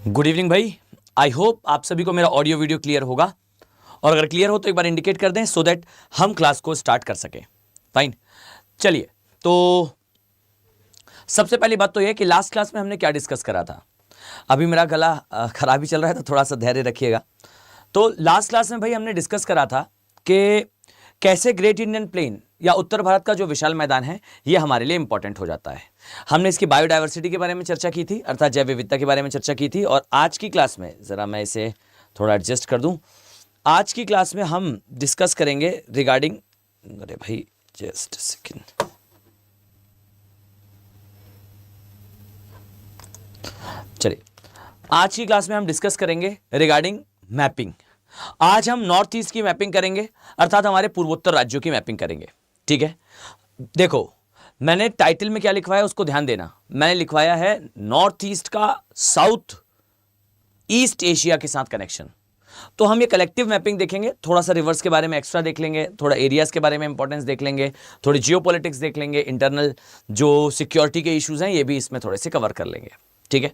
Good evening भाई। आई hope आप सभी को मेरा ऑडियो वीडियो क्लियर होगा, और अगर क्लियर हो तो एक बार इंडिकेट कर दें सो दैट हम क्लास को स्टार्ट कर सकें। फाइन, चलिए। तो सबसे पहली बात तो यह कि लास्ट क्लास में हमने क्या डिस्कस करा था। अभी मेरा गला खराब ही चल रहा है तो थोड़ा सा धैर्य रखिएगा। तो लास्ट क्लास में भाई हमने डिस्कस करा था कि कैसे ग्रेट इंडियन प्लेन या उत्तर भारत का जो विशाल मैदान है ये हमारे लिए इंपॉर्टेंट हो जाता है। हमने इसकी बायोडायवर्सिटी के बारे में चर्चा की थी, अर्थात जैव विविधता के बारे में चर्चा की थी। और आज की क्लास में ज़रा मैं इसे थोड़ा एडजस्ट कर दूं। आज की क्लास में हम डिस्कस करेंगे रिगार्डिंग, अरे भाई जस्ट सेकेंड, चलिए आज की क्लास में हम डिस्कस करेंगे रिगार्डिंग मैपिंग। आज हम नॉर्थ ईस्ट की मैपिंग करेंगे, अर्थात हमारे पूर्वोत्तर राज्यों की मैपिंग करेंगे। ठीक है, देखो मैंने टाइटल में क्या लिखवाया उसको ध्यान देना। मैंने लिखवाया है नॉर्थ ईस्ट का साउथ ईस्ट एशिया के साथ कनेक्शन। तो हम ये कलेक्टिव मैपिंग देखेंगे, थोड़ा सा रिवर्स के बारे में एक्स्ट्रा देख लेंगे, थोड़ा एरियाज के बारे में इंपॉर्टेंस देख लेंगे, थोड़ी जियोपॉलिटिक्स देख लेंगे, इंटरनल जो सिक्योरिटी के इश्यूज हैं ये भी इसमें थोड़े से कवर कर लेंगे। ठीक है,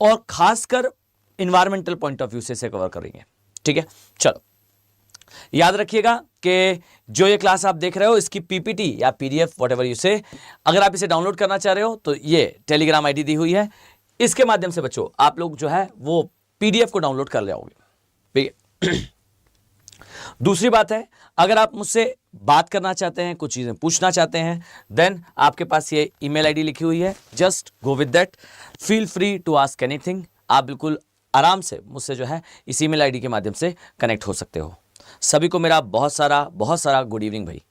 और खासकर इन्वायरमेंटल पॉइंट ऑफ व्यू से कवर करेंगे। ठीक है, चलो याद रखिएगा कि जो ये क्लास आप देख रहे हो इसकी पीपीटी या पीडीएफ व्हाटएवर यू से, अगर आप इसे डाउनलोड करना चाह रहे हो तो ये टेलीग्राम आईडी दी हुई है, इसके माध्यम से बच्चों आप लोग जो है वो पीडीएफ को डाउनलोड कर जाओगे। ठीक है। दूसरी बात है, अगर आप मुझसे बात करना चाहते हैं, कुछ चीजें पूछना चाहते हैं, देन आपके पास ये ईमेल आईडी लिखी हुई है, just go with that, feel free to ask anything. आप बिल्कुल आराम से मुझसे जो है इस ईमेल आईडी के माध्यम से कनेक्ट हो सकते हो। सभी को मेरा बहुत सारा गुड इवनिंग भाई।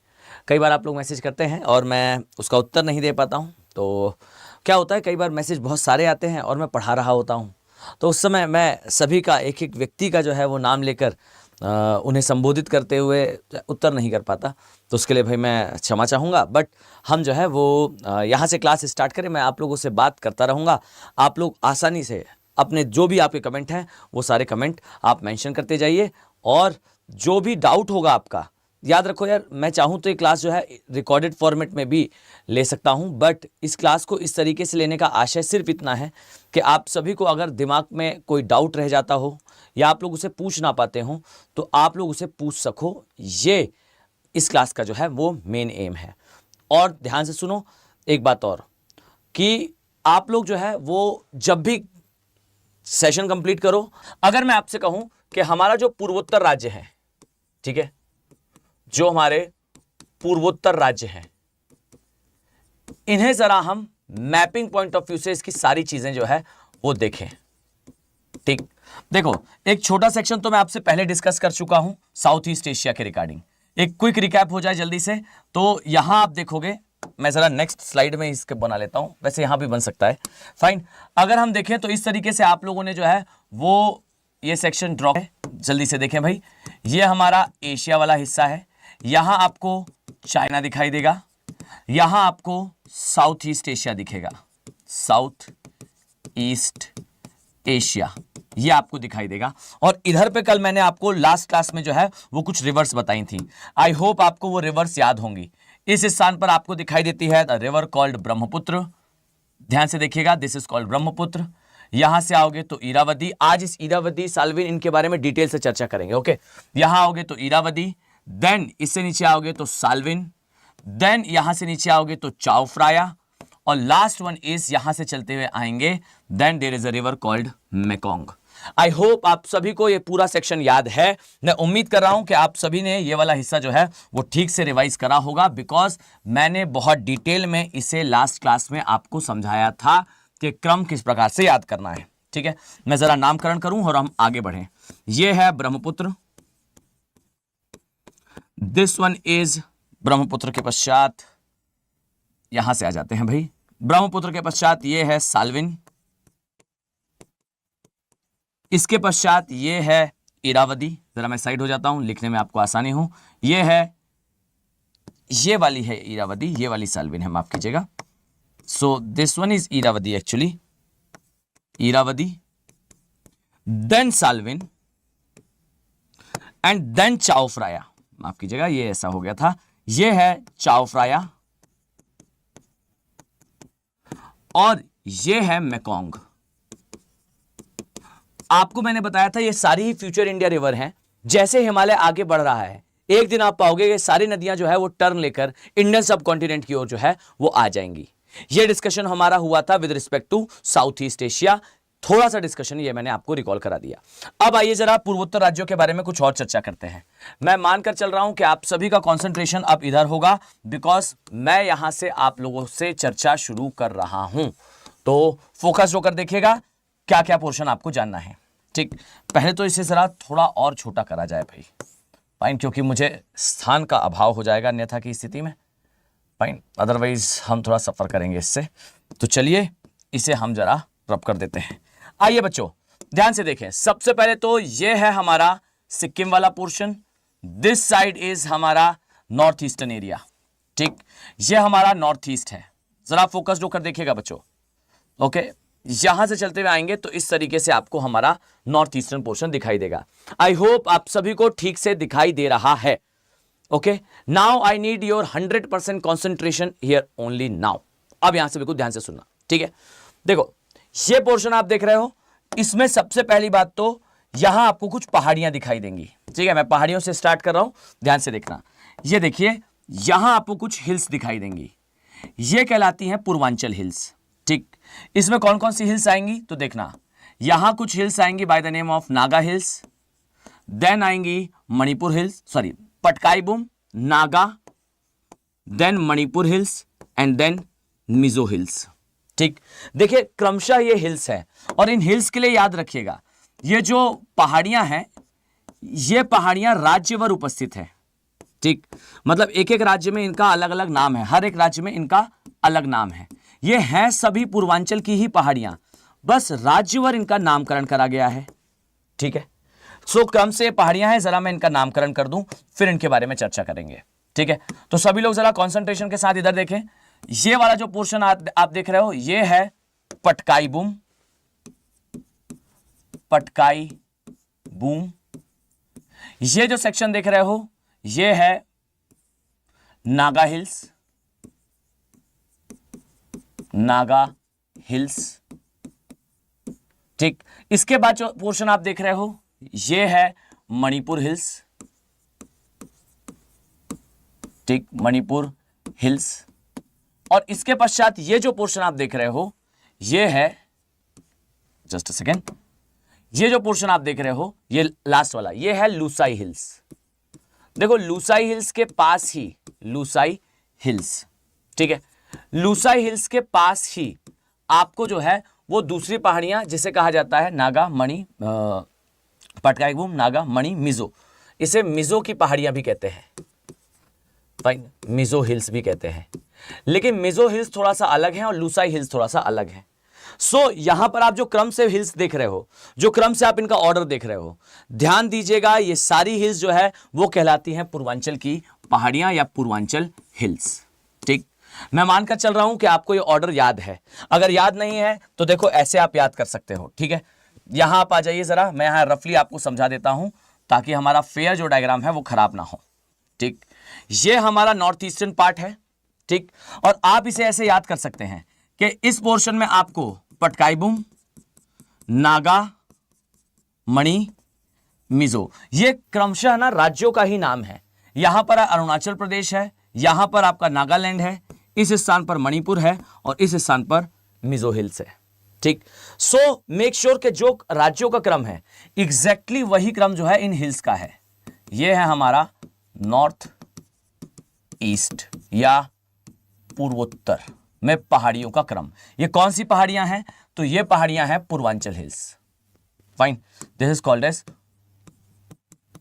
कई बार आप लोग मैसेज करते हैं और मैं उसका उत्तर नहीं दे पाता हूं, तो क्या होता है कई बार मैसेज बहुत सारे आते हैं और मैं पढ़ा रहा होता हूं, तो उस समय मैं सभी का एक एक व्यक्ति का जो है वो नाम लेकर उन्हें संबोधित करते हुए उत्तर नहीं कर पाता। तो उसके लिए भाई मैं क्षमा चाहूँगा, बट हम जो है वो यहाँ से क्लास स्टार्ट करें, मैं आप लोगों से बात करता रहूँगा। आप लोग आसानी से अपने जो भी आपके कमेंट हैं वो सारे कमेंट आप मेंशन करते जाइए, और जो भी डाउट होगा आपका, याद रखो यार, मैं चाहूँ तो ये क्लास जो है रिकॉर्डेड फॉर्मेट में भी ले सकता हूँ, बट इस क्लास को इस तरीके से लेने का आशय सिर्फ इतना है कि आप सभी को अगर दिमाग में कोई डाउट रह जाता हो या आप लोग उसे पूछ ना पाते हो तो आप लोग उसे पूछ सको, ये इस क्लास का जो है वो मेन एम है। और ध्यान से सुनो एक बात और, कि आप लोग जो है वो जब भी सेशन कंप्लीट करो, अगर मैं आपसे कहूं कि हमारा जो पूर्वोत्तर राज्य है, ठीक है, जो हमारे पूर्वोत्तर राज्य हैं, इन्हें जरा हम मैपिंग पॉइंट ऑफ व्यू से इसकी सारी चीजें जो है वो देखें। ठीक, देखो एक छोटा सेक्शन तो मैं आपसे पहले डिस्कस कर चुका हूं साउथ ईस्ट एशिया के रिगार्डिंग। एक क्विक रिकैप हो जाए जल्दी से, तो यहां आप देखोगे, मैं जरा नेक्स्ट स्लाइड में इसके बना लेता हूं, वैसे यहां भी बन सकता है, फाइन। अगर हम देखें तो इस तरीके से आप लोगों ने जो है वो ये सेक्शन ड्रॉ है, जल्दी से देखें भाई। ये हमारा एशिया वाला हिस्सा है, यहां आपको चाइना दिखाई देगा, यहां आपको साउथ ईस्ट एशिया दिखेगा, साउथ ईस्ट एशिया ये आपको दिखाई देगा। और इधर पे कल मैंने आपको लास्ट क्लास में जो है वो कुछ रिवर्स बताई थी, आई होप आपको वो रिवर्स याद होंगी। इस स्थान पर आपको दिखाई देती है द रिवर कॉल्ड ब्रह्मपुत्र, ध्यान से देखिएगा, दिस इज कॉल्ड ब्रह्मपुत्र। यहां से आओगे तो इरावदी, आज इस इरावदी साल्विन इनके बारे में डिटेल से चर्चा करेंगे। ओके, यहां आओगे तो इरावदी, देन इससे नीचे आओगे तो साल्विन, देन यहां से नीचे आओगे तो चाओ फ्राया, और लास्ट वन इज यहां से चलते हुए आएंगे, then there is a river called Mekong. I hope आप सभी को ये पूरा सेक्शन याद है। मैं उम्मीद कर रहा हूं कि आप सभी ने ये वाला हिस्सा जो है वो ठीक से रिवाइज करा होगा, बिकॉज मैंने बहुत डिटेल में इसे लास्ट क्लास में आपको समझाया था कि क्रम किस प्रकार से याद करना है। ठीक है, मैं जरा नामकरण करूं और हम आगे बढ़ें। ये है Brahmaputra, this one is Brahmaputra के पश्चात यहां से आ जाते हैं भाई, ब्रह्मपुत्र के पश्चात ये है साल्विन, इसके पश्चात ये है इरावदी, जरा मैं साइड हो जाता हूं लिखने में आपको आसानी हो, ये है, ये वाली है इरावदी, ये वाली साल्विन है, माफ कीजिएगा। So this one is Irrawaddy actually, Irrawaddy, then Salween and then Chao Phraya, माफ कीजिएगा ये ऐसा हो गया था, ये है चाओ फ्राया और ये है मेकोंग। आपको मैंने बताया था ये सारी ही फ्यूचर इंडिया रिवर हैं। जैसे हिमालय आगे बढ़ रहा है एक दिन आप पाओगे ये सारी नदियां जो है वो टर्न लेकर इंडियन सब कॉन्टिनेंट की ओर जो है वो आ जाएंगी। ये डिस्कशन हमारा हुआ था with respect to South East Asia. थोड़ा सा डिस्कशन ये मैंने आपको रिकॉल करा दिया। अब आइए जरा पूर्वोत्तर राज्यों के बारे में कुछ और चर्चा करते हैं। मैं मानकर चल रहा हूं कि आप सभी का कंसंट्रेशन अब इधर होगा, बिकॉज मैं यहां से आप लोगों से चर्चा शुरू कर रहा हूं। तो फोकस होकर देखिएगा क्या क्या पोर्शन आपको जानना है। ठीक, पहले तो इसे जरा थोड़ा और छोटा करा जाए भाई, फाइन, क्योंकि मुझे स्थान का अभाव हो जाएगा अन्यथा की स्थिति में, फाइन, अदरवाइज हम थोड़ा सफर करेंगे इससे। तो चलिए इसे हम जरा रब कर देते हैं। आइए बच्चों ध्यान से देखें। सबसे पहले तो ये है हमारा सिक्किम वाला पोर्शन, दिस साइड इज हमारा नॉर्थ ईस्टर्न एरिया। ठीक, ये हमारा नॉर्थ ईस्ट है। जरा फोकस्ड होकर देखिएगा बच्चों। ओके, यहां से चलते हुए आएंगे तो इस तरीके से आपको हमारा नॉर्थ ईस्टर्न पोर्शन दिखाई देगा। आई होप आप सभी को ठीक से दिखाई दे रहा है। Okay, now I need your 100% concentration here only now. अब यहां से बिल्कुल ध्यान से सुनना, ठीक है। देखो ये पोर्शन आप देख रहे हो, इसमें सबसे पहली बात तो यहां आपको कुछ पहाड़ियां दिखाई देंगी। ठीक है, मैं पहाड़ियों से स्टार्ट कर रहा हूं, ध्यान से देखना। ये देखिए यहां आपको कुछ हिल्स दिखाई देंगी, ये कहलाती हैं पूर्वांचल हिल्स। ठीक, इसमें कौन कौन सी हिल्स आएंगी तो देखना, यहां कुछ हिल्स आएंगी by the name of Naga hills, then आएंगी Manipur hills, sorry Patkai Bum, Naga, then Manipur hills and then Mizo hills. ठीक, देखिए क्रमशः ये हिल्स है और इन हिल्स के लिए याद रखिएगा ये जो पहाड़ियां हैं ये पहाड़ियां राज्यवर उपस्थित है। ठीक, मतलब एक एक राज्य में इनका अलग अलग नाम है, हर एक राज्य में इनका अलग नाम है। ये हैं सभी पूर्वांचल की ही पहाड़ियां, बस राज्यवर इनका नामकरण करा गया है। ठीक है, सो क्रम से पहाड़ियां हैं, जरा मैं इनका नामकरण कर दूं फिर इनके बारे में चर्चा करेंगे। ठीक है, तो सभी लोग जरा कंसंट्रेशन के साथ इधर देखें। ये वाला जो पोर्शन आप देख रहे हो ये है पटकाईबूम, पटकाईबूम। ये जो सेक्शन देख रहे हो ये है नागा हिल्स, नागा हिल्स। ठीक, इसके बाद जो पोर्शन आप देख रहे हो ये है मणिपुर हिल्स। ठीक, मणिपुर हिल्स। और इसके पश्चात ये जो पोर्शन आप देख रहे हो ये है, जस्ट अ सेकेंड, ये जो पोर्शन आप देख रहे हो ये लास्ट वाला ये है लूसाई हिल्स। देखो लूसाई हिल्स के पास ही लूसाई हिल्स, ठीक है, लूसाई हिल्स के पास ही आपको जो है वो दूसरी पहाड़ियां जिसे कहा जाता है नागा मणि, पटकाईबूम, नागा मणि, मिजो, इसे मिजो की पहाड़ियां भी कहते हैं, फाइन, मिजो हिल्स भी कहते हैं। लेकिन मिजो हिल्स थोड़ा सा अलग है और लूसाई हिल्स थोड़ा सा अलग है। सो यहां पर आप जो क्रम से हिल्स देख रहे हो, जो क्रम से आप इनका ऑर्डर देख रहे हो, ध्यान दीजिएगा ये सारी हिल्स जो है वो कहलाती हैं पूर्वांचल की पहाड़ियां या पूर्वांचल हिल्स। ठीक, मैं मानकर चल रहा हूं कि आपको ये ऑर्डर याद है। अगर याद नहीं है तो देखो ऐसे आप याद कर सकते हो। ठीक है, यहां आप आ जाइए जरा, मैं यहां रफली आपको समझा देता हूं ताकि हमारा फेयर जो डायग्राम है वो खराब ना हो। ठीक, ये हमारा नॉर्थ ईस्टर्न पार्ट है। ठीक, और आप इसे ऐसे याद कर सकते हैं कि इस पोर्शन में आपको पटकाईबूम, नागा, मणि, मिजो, ये क्रमशः ना राज्यों का ही नाम है। यहां पर अरुणाचल प्रदेश है, यहां पर आपका नागालैंड है, इस स्थान पर मणिपुर है और इस स्थान पर मिजो हिल्स है। ठीक, सो मेक श्योर कि जो राज्यों का क्रम है एग्जैक्टली वही क्रम जो है इन हिल्स का है। यह है हमारा नॉर्थ ईस्ट या पूर्वोत्तर में पहाड़ियों का क्रम। ये कौन सी पहाड़ियां हैं तो ये पहाड़ियां हैं Purvanchal hills. Fine, this is called as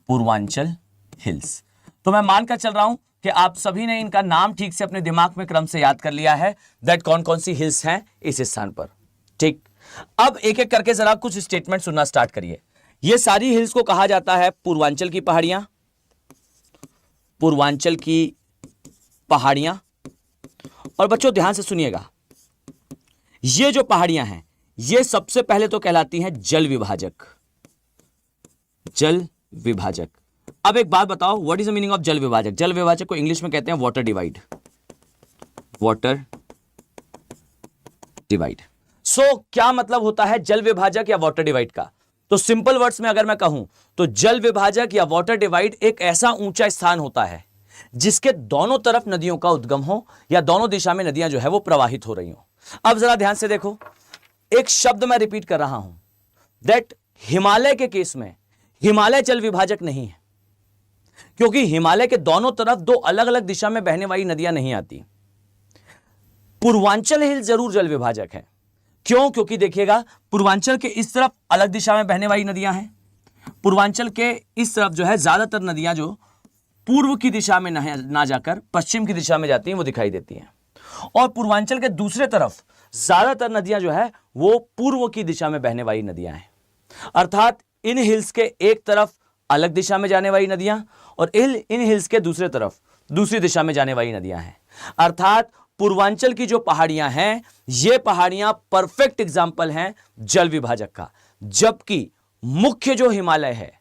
Purvanchal hills. तो मैं मानकर चल रहा हूं कि आप सभी ने इनका नाम ठीक से अपने दिमाग में क्रम से याद कर लिया है, दैट कौन कौन सी हिल्स हैं इस स्थान पर। ठीक, अब एक एक करके जरा कुछ स्टेटमेंट सुनना स्टार्ट करिए। ये सारी हिल्स को कहा जाता है पूर्वांचल की पहाड़ियां, पूर्वांचल की पहाड़ियां। और बच्चों ध्यान से सुनिएगा, ये जो पहाड़ियां हैं ये सबसे पहले तो कहलाती हैं जल विभाजक, जल विभाजक। अब एक बात बताओ, what is the meaning of जल विभाजक? जल विभाजक को इंग्लिश में कहते हैं वाटर डिवाइड, वाटर डिवाइड। सो क्या मतलब होता है जल विभाजक या वाटर डिवाइड का? तो सिंपल वर्ड्स में अगर मैं कहूं तो जल विभाजक या वाटर डिवाइड एक ऐसा ऊंचा स्थान होता है जिसके दोनों तरफ नदियों का उद्गम हो या दोनों दिशा में नदियां जो है वो प्रवाहित हो रही हो। अब जरा ध्यान से देखो, एक शब्द मैं रिपीट कर रहा हूं, दैट हिमालय के केस में हिमालय जल विभाजक नहीं है, क्योंकि हिमालय के दोनों तरफ दो अलग अलग दिशा में बहने वाली नदियां नहीं आती। पूर्वांचल हिल जरूर जल विभाजक है। क्यों? क्योंकि देखिएगा, पूर्वांचल के इस तरफ अलग दिशा में बहने वाली नदियां हैं, पूर्वांचल के इस तरफ जो है ज्यादातर नदियां जो पूर्व की दिशा में ना जाकर पश्चिम की दिशा में जाती हैं वो दिखाई देती हैं, और पूर्वांचल के दूसरे तरफ ज्यादातर नदियां जो है वो पूर्व की दिशा में बहने वाली नदियां हैं। अर्थात इन हिल्स के एक तरफ अलग दिशा में जाने वाली नदियां और इन हिल्स के दूसरे तरफ दूसरी दिशा में जाने वाली नदियां हैं। अर्थात पूर्वांचल की जो पहाड़ियां हैं ये पहाड़ियां परफेक्ट एग्जाम्पल हैं जल विभाजक का, जबकि मुख्य जो हिमालय है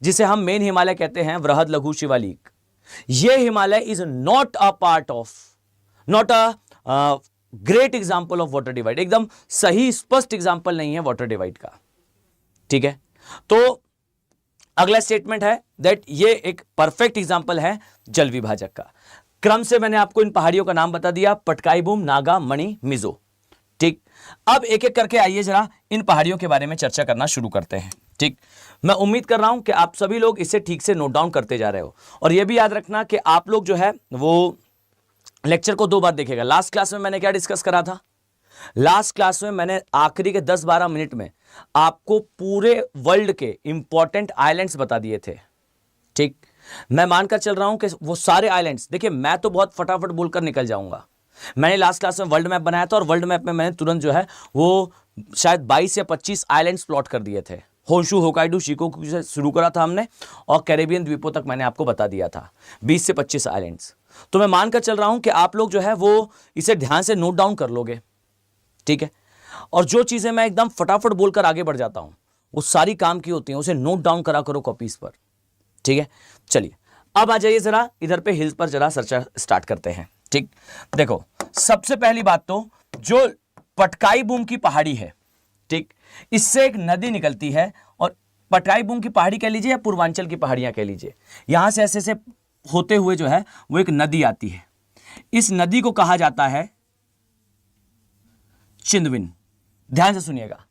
जिसे हम मेन हिमालय कहते हैं, वृहद लघु शिवालिक, ये Himalaya is not a part of, not a great example of water divide, एकदम सही स्पष्ट एग्जाम्पल नहीं है वाटर डिवाइड का। ठीक है, तो अगला स्टेटमेंट है दैट ये एक परफेक्ट एग्जाम्पल है जल विभाजक का। क्रम से मैंने आपको इन पहाड़ियों का नाम बता दिया, पटकाईबूम, नागा, मणि, मिजो। ठीक, अब एक एक करके आइए जरा इन पहाड़ियों के बारे में चर्चा करना शुरू करते हैं। ठीक, मैं उम्मीद कर रहा हूं कि आप सभी लोग इसे ठीक से नोट डाउन करते जा रहे हो, और यह भी याद रखना कि आप लोग जो है वो लेक्चर को 2 बार देखेगा। लास्ट क्लास में मैंने क्या डिस्कस करा था? लास्ट क्लास में मैंने आखिरी के 10-12 मिनट में आपको पूरे वर्ल्ड के इंपॉर्टेंट आइलैंड्स बता दिए थे। ठीक, मैं मानकर चल रहा हूं कि वो सारे आइलैंड्स, देखिए मैं तो बहुत फटाफट बोलकर निकल जाऊंगा। मैंने लास्ट क्लास में वर्ल्ड मैप बनाया था और वर्ल्ड मैप में मैंने तुरंत जो है वो शायद 22 या 25 आइलैंड्स प्लॉट कर दिए थे। होन्शु, होकाइडो, शिकोकू से शुरू करा था हमने और कैरेबियन द्वीपों तक मैंने आपको बता दिया था 20 से 25 आइलैंड्स। तो मैं मानकर चल रहा हूं कि आप लोग जो है वो इसे ध्यान से नोट डाउन कर लोगे। ठीक है, और जो चीजें मैं एकदम फटाफट बोलकर आगे बढ़ जाता हूं वो सारी काम की होती हैं, उसे नोट डाउन करा करो कॉपीज पर। ठीक है, चलिए अब आ जाइए जरा इधर पे हिल्स पर जरा चर्चा स्टार्ट करते हैं। ठीक, देखो सबसे पहली बात तो जो पटकाईबूम की पहाड़ी है, ठीक, इससे एक नदी निकलती है, और पटकाईबूम की पहाड़ी कह लीजिए या पूर्वांचल की पहाड़ियां कह लीजिए, यहां से ऐसे से होते हुए जो है वो एक नदी आती है। इस नदी को कहा जाता है चिंदविन। ध्यान से सुनिएगा,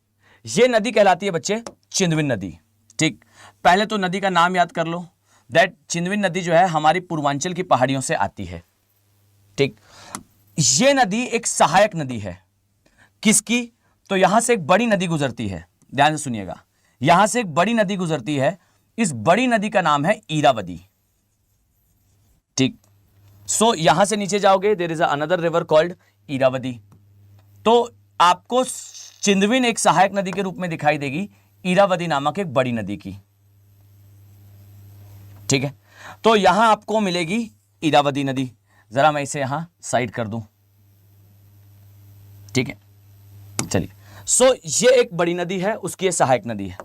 ये नदी कहलाती है बच्चे चिंदविन नदी। ठीक, पहले तो नदी का नाम याद कर लो, दैट चिंदविन नदी जो है हमारी पूर्वांचल की पहाड़ियों से आती है। ठीक, ये नदी एक सहायक नदी है किसकी? तो यहां से एक बड़ी नदी गुजरती है। ध्यान से सुनिएगा, यहां से एक बड़ी नदी गुजरती है, इस बड़ी नदी का नाम है इरावदी। ठीक, सो यहां से नीचे जाओगे, there is another river called Irrawaddy. तो आपको चिंदविन एक सहायक नदी के रूप में दिखाई देगी, इरावदी नामक एक बड़ी नदी की। ठीक है, तो यहां आपको मिलेगी इरावदी नदी। जरा मैं इसे यहां साइड कर दूं। ठीक है, चलिए, सो ये एक बड़ी नदी है, उसकी ये सहायक नदी है।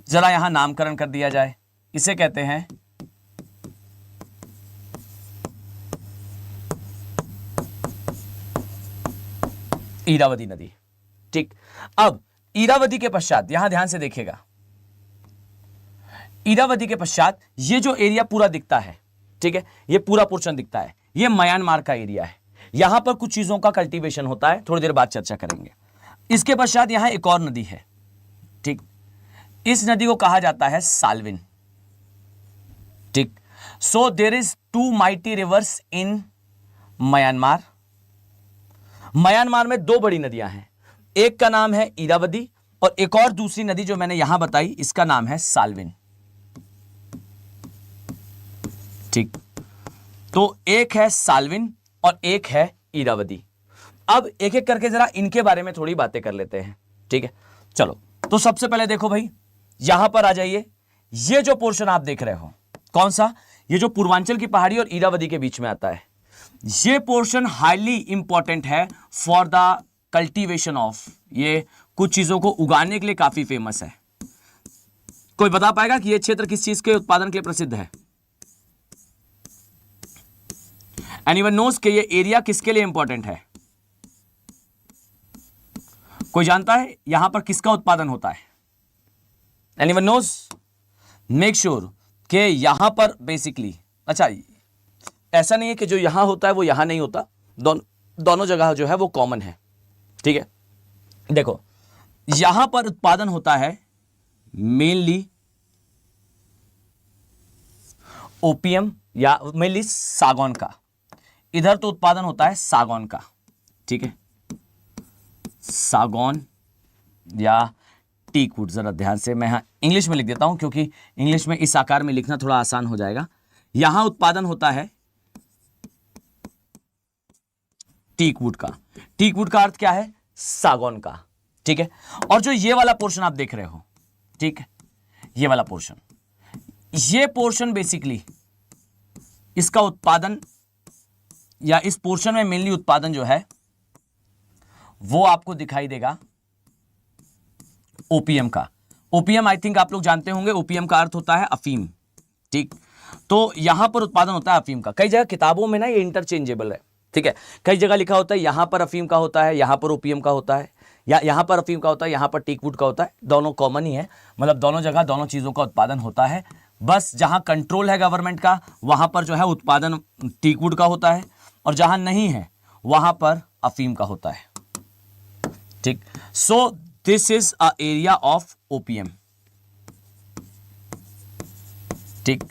जरा यहां नामकरण कर दिया जाए, इसे कहते हैं इरावदी नदी। ठीक, अब इरावदी के पश्चात यहां ध्यान से देखिएगा, इरावदी के पश्चात ये जो एरिया पूरा दिखता है, ठीक है, ये पूरा पोर्शन दिखता है, ये म्यांमार का एरिया है। यहां पर कुछ चीजों का कल्टीवेशन होता है, थोड़ी देर बाद चर्चा करेंगे। इसके पश्चात यहां एक और नदी है। ठीक, इस नदी को कहा जाता है साल्विन। ठीक, so there is 2 mighty rivers in Myanmar. Myanmar में 2 बड़ी नदियां हैं, एक का नाम है इरावदी और एक और दूसरी नदी जो मैंने यहां बताई इसका नाम है साल्विन। ठीक, तो एक है साल्विन और एक है इरावदी। अब एक एक करके जरा इनके बारे में थोड़ी बातें कर लेते हैं। ठीक है, चलो, तो सबसे पहले देखो भाई, यहां पर आ जाइए। ये जो पोर्शन आप देख रहे हो, कौन सा? ये जो पूर्वांचल की पहाड़ी और इरावदी के बीच में आता है, ये पोर्शन हाईली इंपॉर्टेंट है फॉर द कल्टीवेशन ऑफ, ये कुछ चीजों को उगाने के लिए काफी फेमस है। कोई बता पाएगा कि ये क्षेत्र किस चीज के उत्पादन के लिए प्रसिद्ध है? एनीवन नोस कि ये एरिया किसके लिए इंपॉर्टेंट है? कोई जानता है यहां पर किसका उत्पादन होता है? Anyone knows? मेक श्योर कि यहां पर बेसिकली, अच्छा ऐसा नहीं है कि जो यहां होता है वो यहां नहीं होता, दोनों जगह जो है वो कॉमन है, ठीक है। देखो यहां पर उत्पादन होता है मेनली ओपियम या मेनली सागौन का, इधर तो उत्पादन होता है सागौन का, ठीक है, सागौन या टीक वुड। जरा ध्यान से मैं यहां इंग्लिश में लिख देता हूं क्योंकि इंग्लिश में इस आकार में लिखना थोड़ा आसान हो जाएगा। यहां उत्पादन होता है टीक वुड का। टीक वुड का अर्थ क्या है? सागौन का, ठीक है। और जो ये वाला पोर्शन आप देख रहे हो, ठीक है, ये वाला पोर्शन, ये पोर्शन बेसिकली इसका उत्पादन या इस पोर्शन में मेनली उत्पादन जो है वो आपको दिखाई देगा ओपीएम का। ओपीएम आई थिंक आप लोग जानते होंगे, ओपीएम का अर्थ होता है अफीम, ठीक। तो यहां पर उत्पादन होता है अफीम का। कई जगह किताबों में ना ये इंटरचेंजेबल है, ठीक है। कई जगह लिखा होता है यहां पर अफीम का होता है, यहां पर ओपीएम का होता है, या यहां पर अफीम का होता है, यहां पर टीकवुड का होता है। दोनों कॉमन ही है, मतलब दोनों जगह दोनों चीजों का उत्पादन होता है। बस जहां कंट्रोल है गवर्नमेंट का वहां पर जो है उत्पादन टीकवुड का होता है, और जहां नहीं है वहां पर अफीम का होता है, ठीक। So this is a area of OPM, ठीक।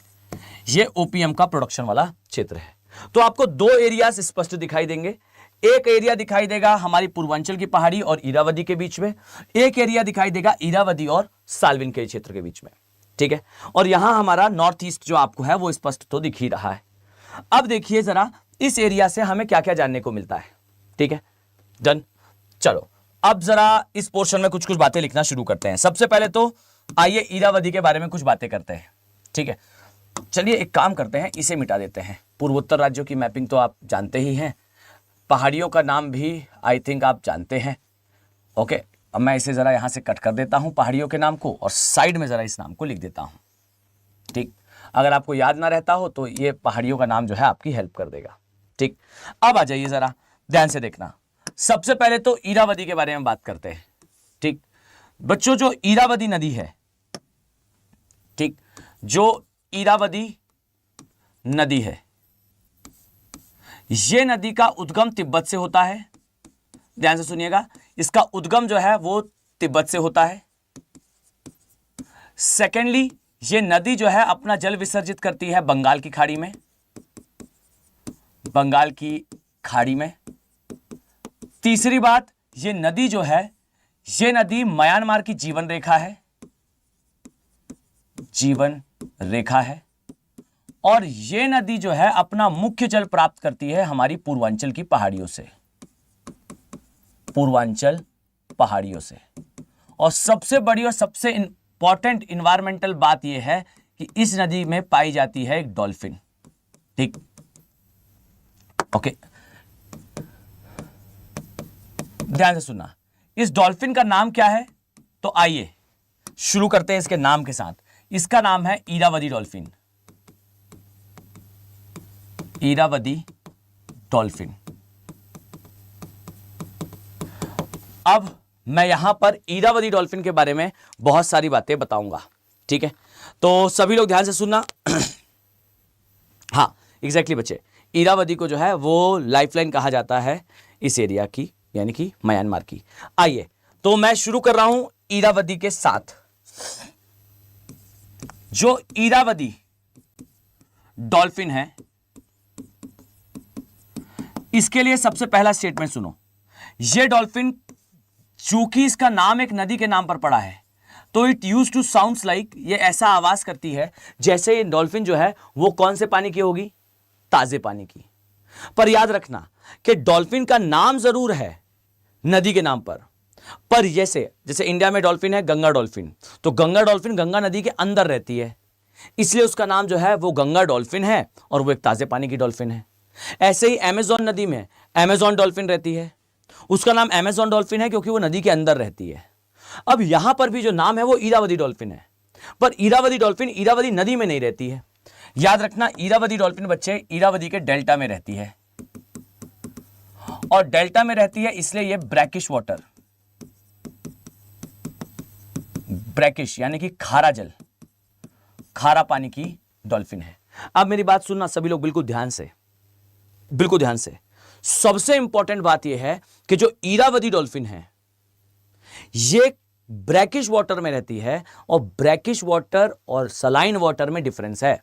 ये ओपीएम का प्रोडक्शन वाला क्षेत्र है। तो आपको दो एरियाज स्पष्ट दिखाई देंगे। एक एरिया दिखाई देगा हमारी पूर्वांचल की पहाड़ी और इरावदी के बीच में, एक एरिया दिखाई देगा इरावदी और साल्विन के क्षेत्र के बीच में, ठीक है। और यहां हमारा नॉर्थ ईस्ट जो आपको है वो स्पष्ट तो दिख ही रहा है। अब देखिए जरा इस एरिया से हमें क्या क्या जानने को मिलता है, ठीक है। डन। चलो अब जरा इस पोर्शन में कुछ कुछ बातें लिखना शुरू करते हैं। सबसे पहले तो आइए इरावदी के बारे में कुछ बातें करते हैं, ठीक है। चलिए एक काम करते हैं, इसे मिटा देते हैं। पूर्वोत्तर राज्यों की मैपिंग तो आप जानते ही हैं, पहाड़ियों का नाम भी आई थिंक आप जानते हैं, ओके। अब मैं इसे जरा यहां से कट कर देता हूं पहाड़ियों के नाम को, और साइड में जरा इस नाम को लिख देता हूं, ठीक। अगर आपको याद ना रहता हो तो ये पहाड़ियों का नाम जो है आपकी हेल्प कर देगा, ठीक। अब आ जाइए जरा ध्यान से देखना। सबसे पहले तो इरावदी के बारे में बात करते हैं, ठीक। बच्चों जो इरावदी नदी है, ठीक, जो इरावदी नदी है, यह नदी का उद्गम तिब्बत से होता है। ध्यान से सुनिएगा, इसका उद्गम जो है वो तिब्बत से होता है। सेकेंडली, यह नदी जो है अपना जल विसर्जित करती है बंगाल की खाड़ी में, बंगाल की खाड़ी में। तीसरी बात, यह नदी जो है, यह नदी म्यांमार की जीवन रेखा है, जीवन रेखा है। और यह नदी जो है अपना मुख्य जल प्राप्त करती है हमारी पूर्वांचल की पहाड़ियों से, पूर्वांचल पहाड़ियों से। और सबसे बड़ी और सबसे इंपॉर्टेंट इन्वायरमेंटल बात यह है कि इस नदी में पाई जाती है एक डॉल्फिन, ठीक, ओके। ध्यान से सुनना, इस डॉल्फिन का नाम क्या है? तो आइए शुरू करते हैं इसके नाम के साथ। इसका नाम है इरावदी डॉल्फिन, इरावदी डॉल्फिन। अब मैं यहां पर इरावदी डॉल्फिन के बारे में बहुत सारी बातें बताऊंगा, ठीक है। तो सभी लोग ध्यान से सुनना। हाँ एग्जैक्टली बच्चे, इरावदी को जो है वो लाइफलाइन कहा जाता है इस एरिया की, यानी कि म्यांमार की। आइए तो मैं शुरू कर रहा हूं इरावदी के साथ। जो इरावदी डॉल्फिन है, इसके लिए सबसे पहला स्टेटमेंट सुनो। यह डॉल्फिन, चूंकि इसका नाम एक नदी के नाम पर पड़ा है, तो it use to sounds like, ये ऐसा आवाज करती है जैसे ये डॉल्फिन जो है वो कौन से पानी की होगी? ताजे पानी की। पर याद रखना कि डॉल्फिन का नाम जरूर है नदी के नाम पर जैसे इंडिया में डॉल्फिन है गंगा डॉल्फिन, तो गंगा डॉल्फिन गंगा नदी के अंदर रहती है, इसलिए उसका नाम जो है वो गंगा डॉल्फिन है और वो एक ताजे पानी की डॉल्फिन है। ऐसे ही अमेज़न नदी में अमेज़न डॉल्फिन रहती है, उसका नाम अमेज़न डॉल्फिन है क्योंकि वो नदी के अंदर रहती है। अब यहां पर भी जो नाम है वो इरावदी डॉल्फिन है, पर इरावदी डॉल्फिन इरावदी नदी में नहीं रहती है। याद रखना, इरावदी डॉल्फिन बच्चे इरावदी के डेल्टा में रहती है, और डेल्टा में रहती है इसलिए ये ब्रैकिश वाटर, ब्रैकिश यानी कि खारा जल, खारा पानी की डॉल्फिन है। अब मेरी बात सुनना सभी लोग बिल्कुल ध्यान से, बिल्कुल ध्यान से। सबसे इंपॉर्टेंट बात यह है कि जो इरावदी डॉल्फिन है ये ब्रैकिश वाटर में रहती है, और ब्रैकिश वाटर और सलाइन वाटर में डिफरेंस है।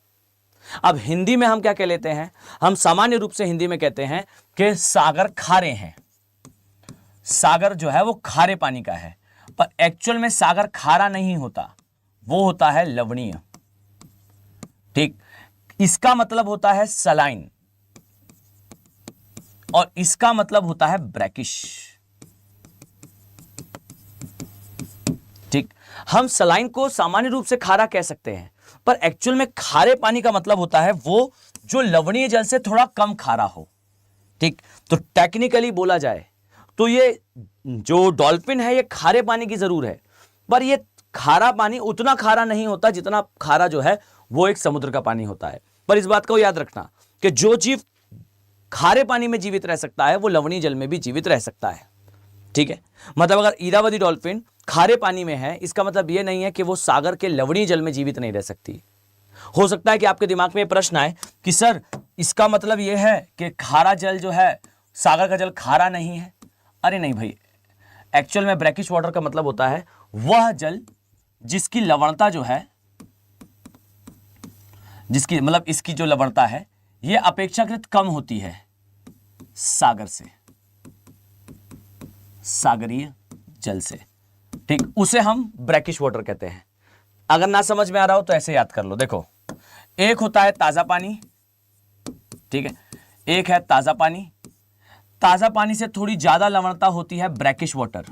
अब हिंदी में हम क्या कह लेते हैं, हम सामान्य रूप से हिंदी में कहते हैं कि सागर खारे हैं, सागर जो है वो खारे पानी का है, पर एक्चुअल में सागर खारा नहीं होता, वो होता है लवणीय। ठीक, इसका मतलब होता है सलाइन और इसका मतलब होता है ब्रैकिश। ठीक, हम सलाइन को सामान्य रूप से खारा कह सकते हैं, पर एक्चुअल में खारे पानी का मतलब होता है वो जो लवणीय जल से थोड़ा कम खारा हो। ठीक, तो टेक्निकली बोला जाए तो ये जो डॉल्फिन है ये खारे पानी की जरूर है, पर ये खारा पानी उतना खारा नहीं होता जितना खारा जो है वो एक समुद्र का पानी होता है। पर इस बात को याद रखना कि जो जीव खारे पानी में जीवित रह सकता है वो लवणीय जल में भी जीवित रह सकता है। ठीक है, मतलब अगर इरावदी डॉल्फिन खारे पानी में है, इसका मतलब यह नहीं है कि वो सागर के लवणीय जल में जीवित नहीं रह सकती। हो सकता है कि आपके दिमाग में यह प्रश्न आए कि सर इसका मतलब यह है कि खारा जल जो है, सागर का जल खारा नहीं है। अरे नहीं भाई, एक्चुअल में ब्रैकिश वाटर का मतलब होता है वह जल जिसकी लवणता जो है, जिसकी मतलब इसकी जो लवणता है यह अपेक्षाकृत कम होती है सागर से, सागरीय जल से। ठीक, उसे हम ब्रैकिश वाटर कहते हैं। अगर ना समझ में आ रहा हो तो ऐसे याद कर लो। देखो, एक होता है ताजा पानी, ठीक है, एक है ताजा पानी। ताजा पानी से थोड़ी ज्यादा लवणता होती है ब्रैकिश वाटर।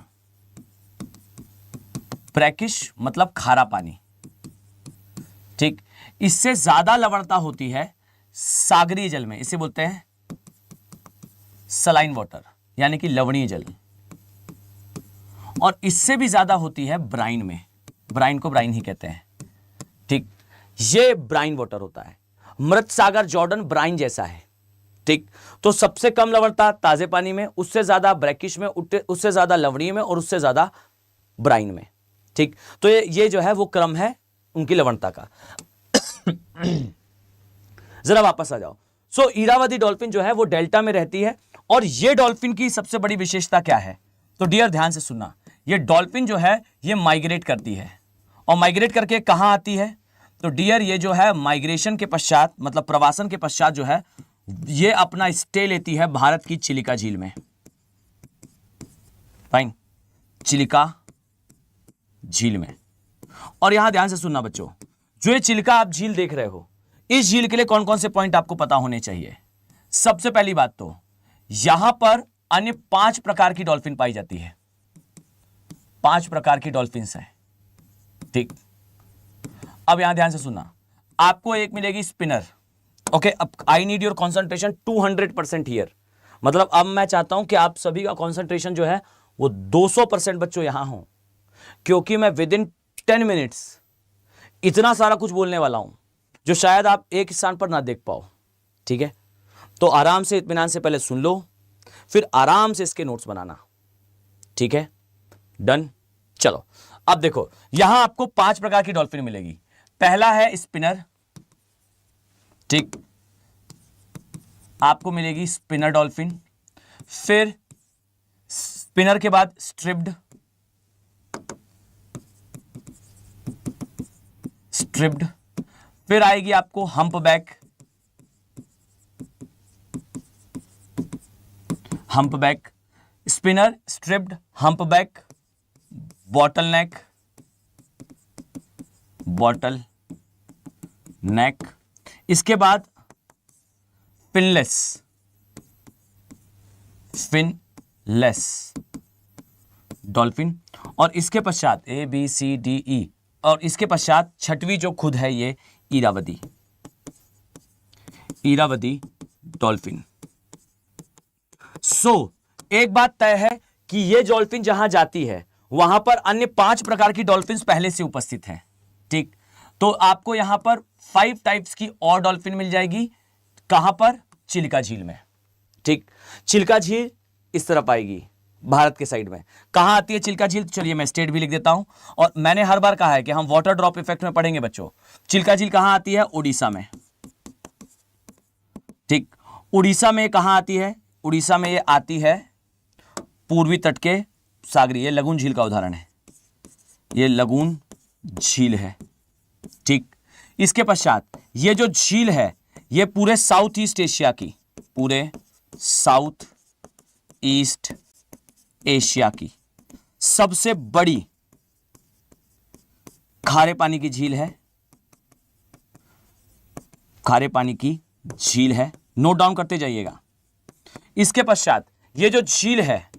ब्रैकिश मतलब खारा पानी। ठीक, इससे ज्यादा लवणता होती है सागरीय जल में, इसे बोलते हैं सलाइन वाटर यानी कि लवणीय जल। और इससे भी ज्यादा होती है ब्राइन में, ब्राइन को ब्राइन ही कहते हैं। ठीक, ये ब्राइन वाटर होता है। मृत सागर जॉर्डन ब्राइन जैसा है। ठीक, तो सबसे कम लवणता ताजे पानी में, उससे ज्यादा ब्रैकिश में, उससे ज्यादा लवणीय में, और उससे ज्यादा ब्राइन में। ठीक, तो ये जो है वो क्रम है उनकी लवणता का। जरा वापस आ जाओ। सो इरावदी डॉल्फिन जो है वो डेल्टा में रहती है, और ये डॉल्फिन की सबसे बड़ी विशेषता क्या है, तो डियर ध्यान से सुनना। ये डॉल्फिन जो है ये माइग्रेट करती है, और माइग्रेट करके कहां आती है, तो डियर ये जो है माइग्रेशन के पश्चात, मतलब प्रवासन के पश्चात जो है ये अपना स्टे लेती है भारत की चिलिका झील में। फाइन, चिलिका झील में। और यहां ध्यान से सुनना बच्चों, जो ये चिलिका आप झील देख रहे हो, इस झील के लिए कौन कौन से पॉइंट आपको पता होने चाहिए। सबसे पहली बात तो यहां पर अन्य 5 प्रकार की डॉल्फिन पाई जाती है। 5 प्रकार की डॉल्फिन है। ठीक, अब यहां ध्यान से सुनना, आपको एक मिलेगी स्पिनर। ओके, अब I need your concentration 200% here. मतलब अब मैं चाहता हूं कि आप सभी का कॉन्सेंट्रेशन जो है वो 200% बच्चों यहां हो, क्योंकि मैं विद इन 10 मिनट्स इतना सारा कुछ बोलने वाला हूं जो शायद आप एक स्थान पर ना देख पाओ। ठीक है, तो आराम से इत्मीनान से पहले सुन लो, फिर आराम से इसके नोट्स बनाना। ठीक है, डन। चलो अब देखो, यहां आपको 5 प्रकार की डॉल्फिन मिलेगी। पहला है स्पिनर। ठीक, आपको मिलेगी स्पिनर डॉल्फिन। फिर स्पिनर के बाद स्ट्रिप्ड, स्ट्रिप्ड। फिर आएगी आपको humpback, humpback, spinner, striped, humpback, bottle neck, bottle neck. इसके बाद फिनलेस, फिनलेस डॉल्फिन। और इसके पश्चात ABCDE, और इसके पश्चात छठवीं जो खुद है ये इरावदी, इरावदी डॉल्फिन। सो एक बात तय है कि ये डॉल्फिन जहां जाती है वहां पर अन्य 5 प्रकार की डॉल्फिन पहले से उपस्थित हैं। ठीक, तो आपको यहां पर 5 टाइप्स की और डॉल्फिन मिल जाएगी। कहां पर, चिलिका झील में। ठीक, चिलिका झील इस तरफ आएगी, भारत के साइड में। कहां आती है चिल्का झील? चलिए मैं स्टेट भी लिख देता हूं, और मैंने हर बार कहा है कि हम वाटर ड्रॉप इफेक्ट में पढ़ेंगे बच्चों। चिल्का झील कहां आती है? उड़ीसा में। ठीक, उड़ीसा में कहां आती है? उड़ीसा में ये आती है पूर्वी तट के सागरी, ये लगून झील का उदाहरण है, ये लगून झील है। ठीक, इसके पश्चात ये जो झील है ये पूरे साउथ ईस्ट एशिया की, पूरे साउथ ईस्ट एशिया की सबसे बड़ी खारे पानी की झील है, खारे पानी की झील है। नोट डाउन करते जाइएगा। इसके पश्चात ये जो झील है,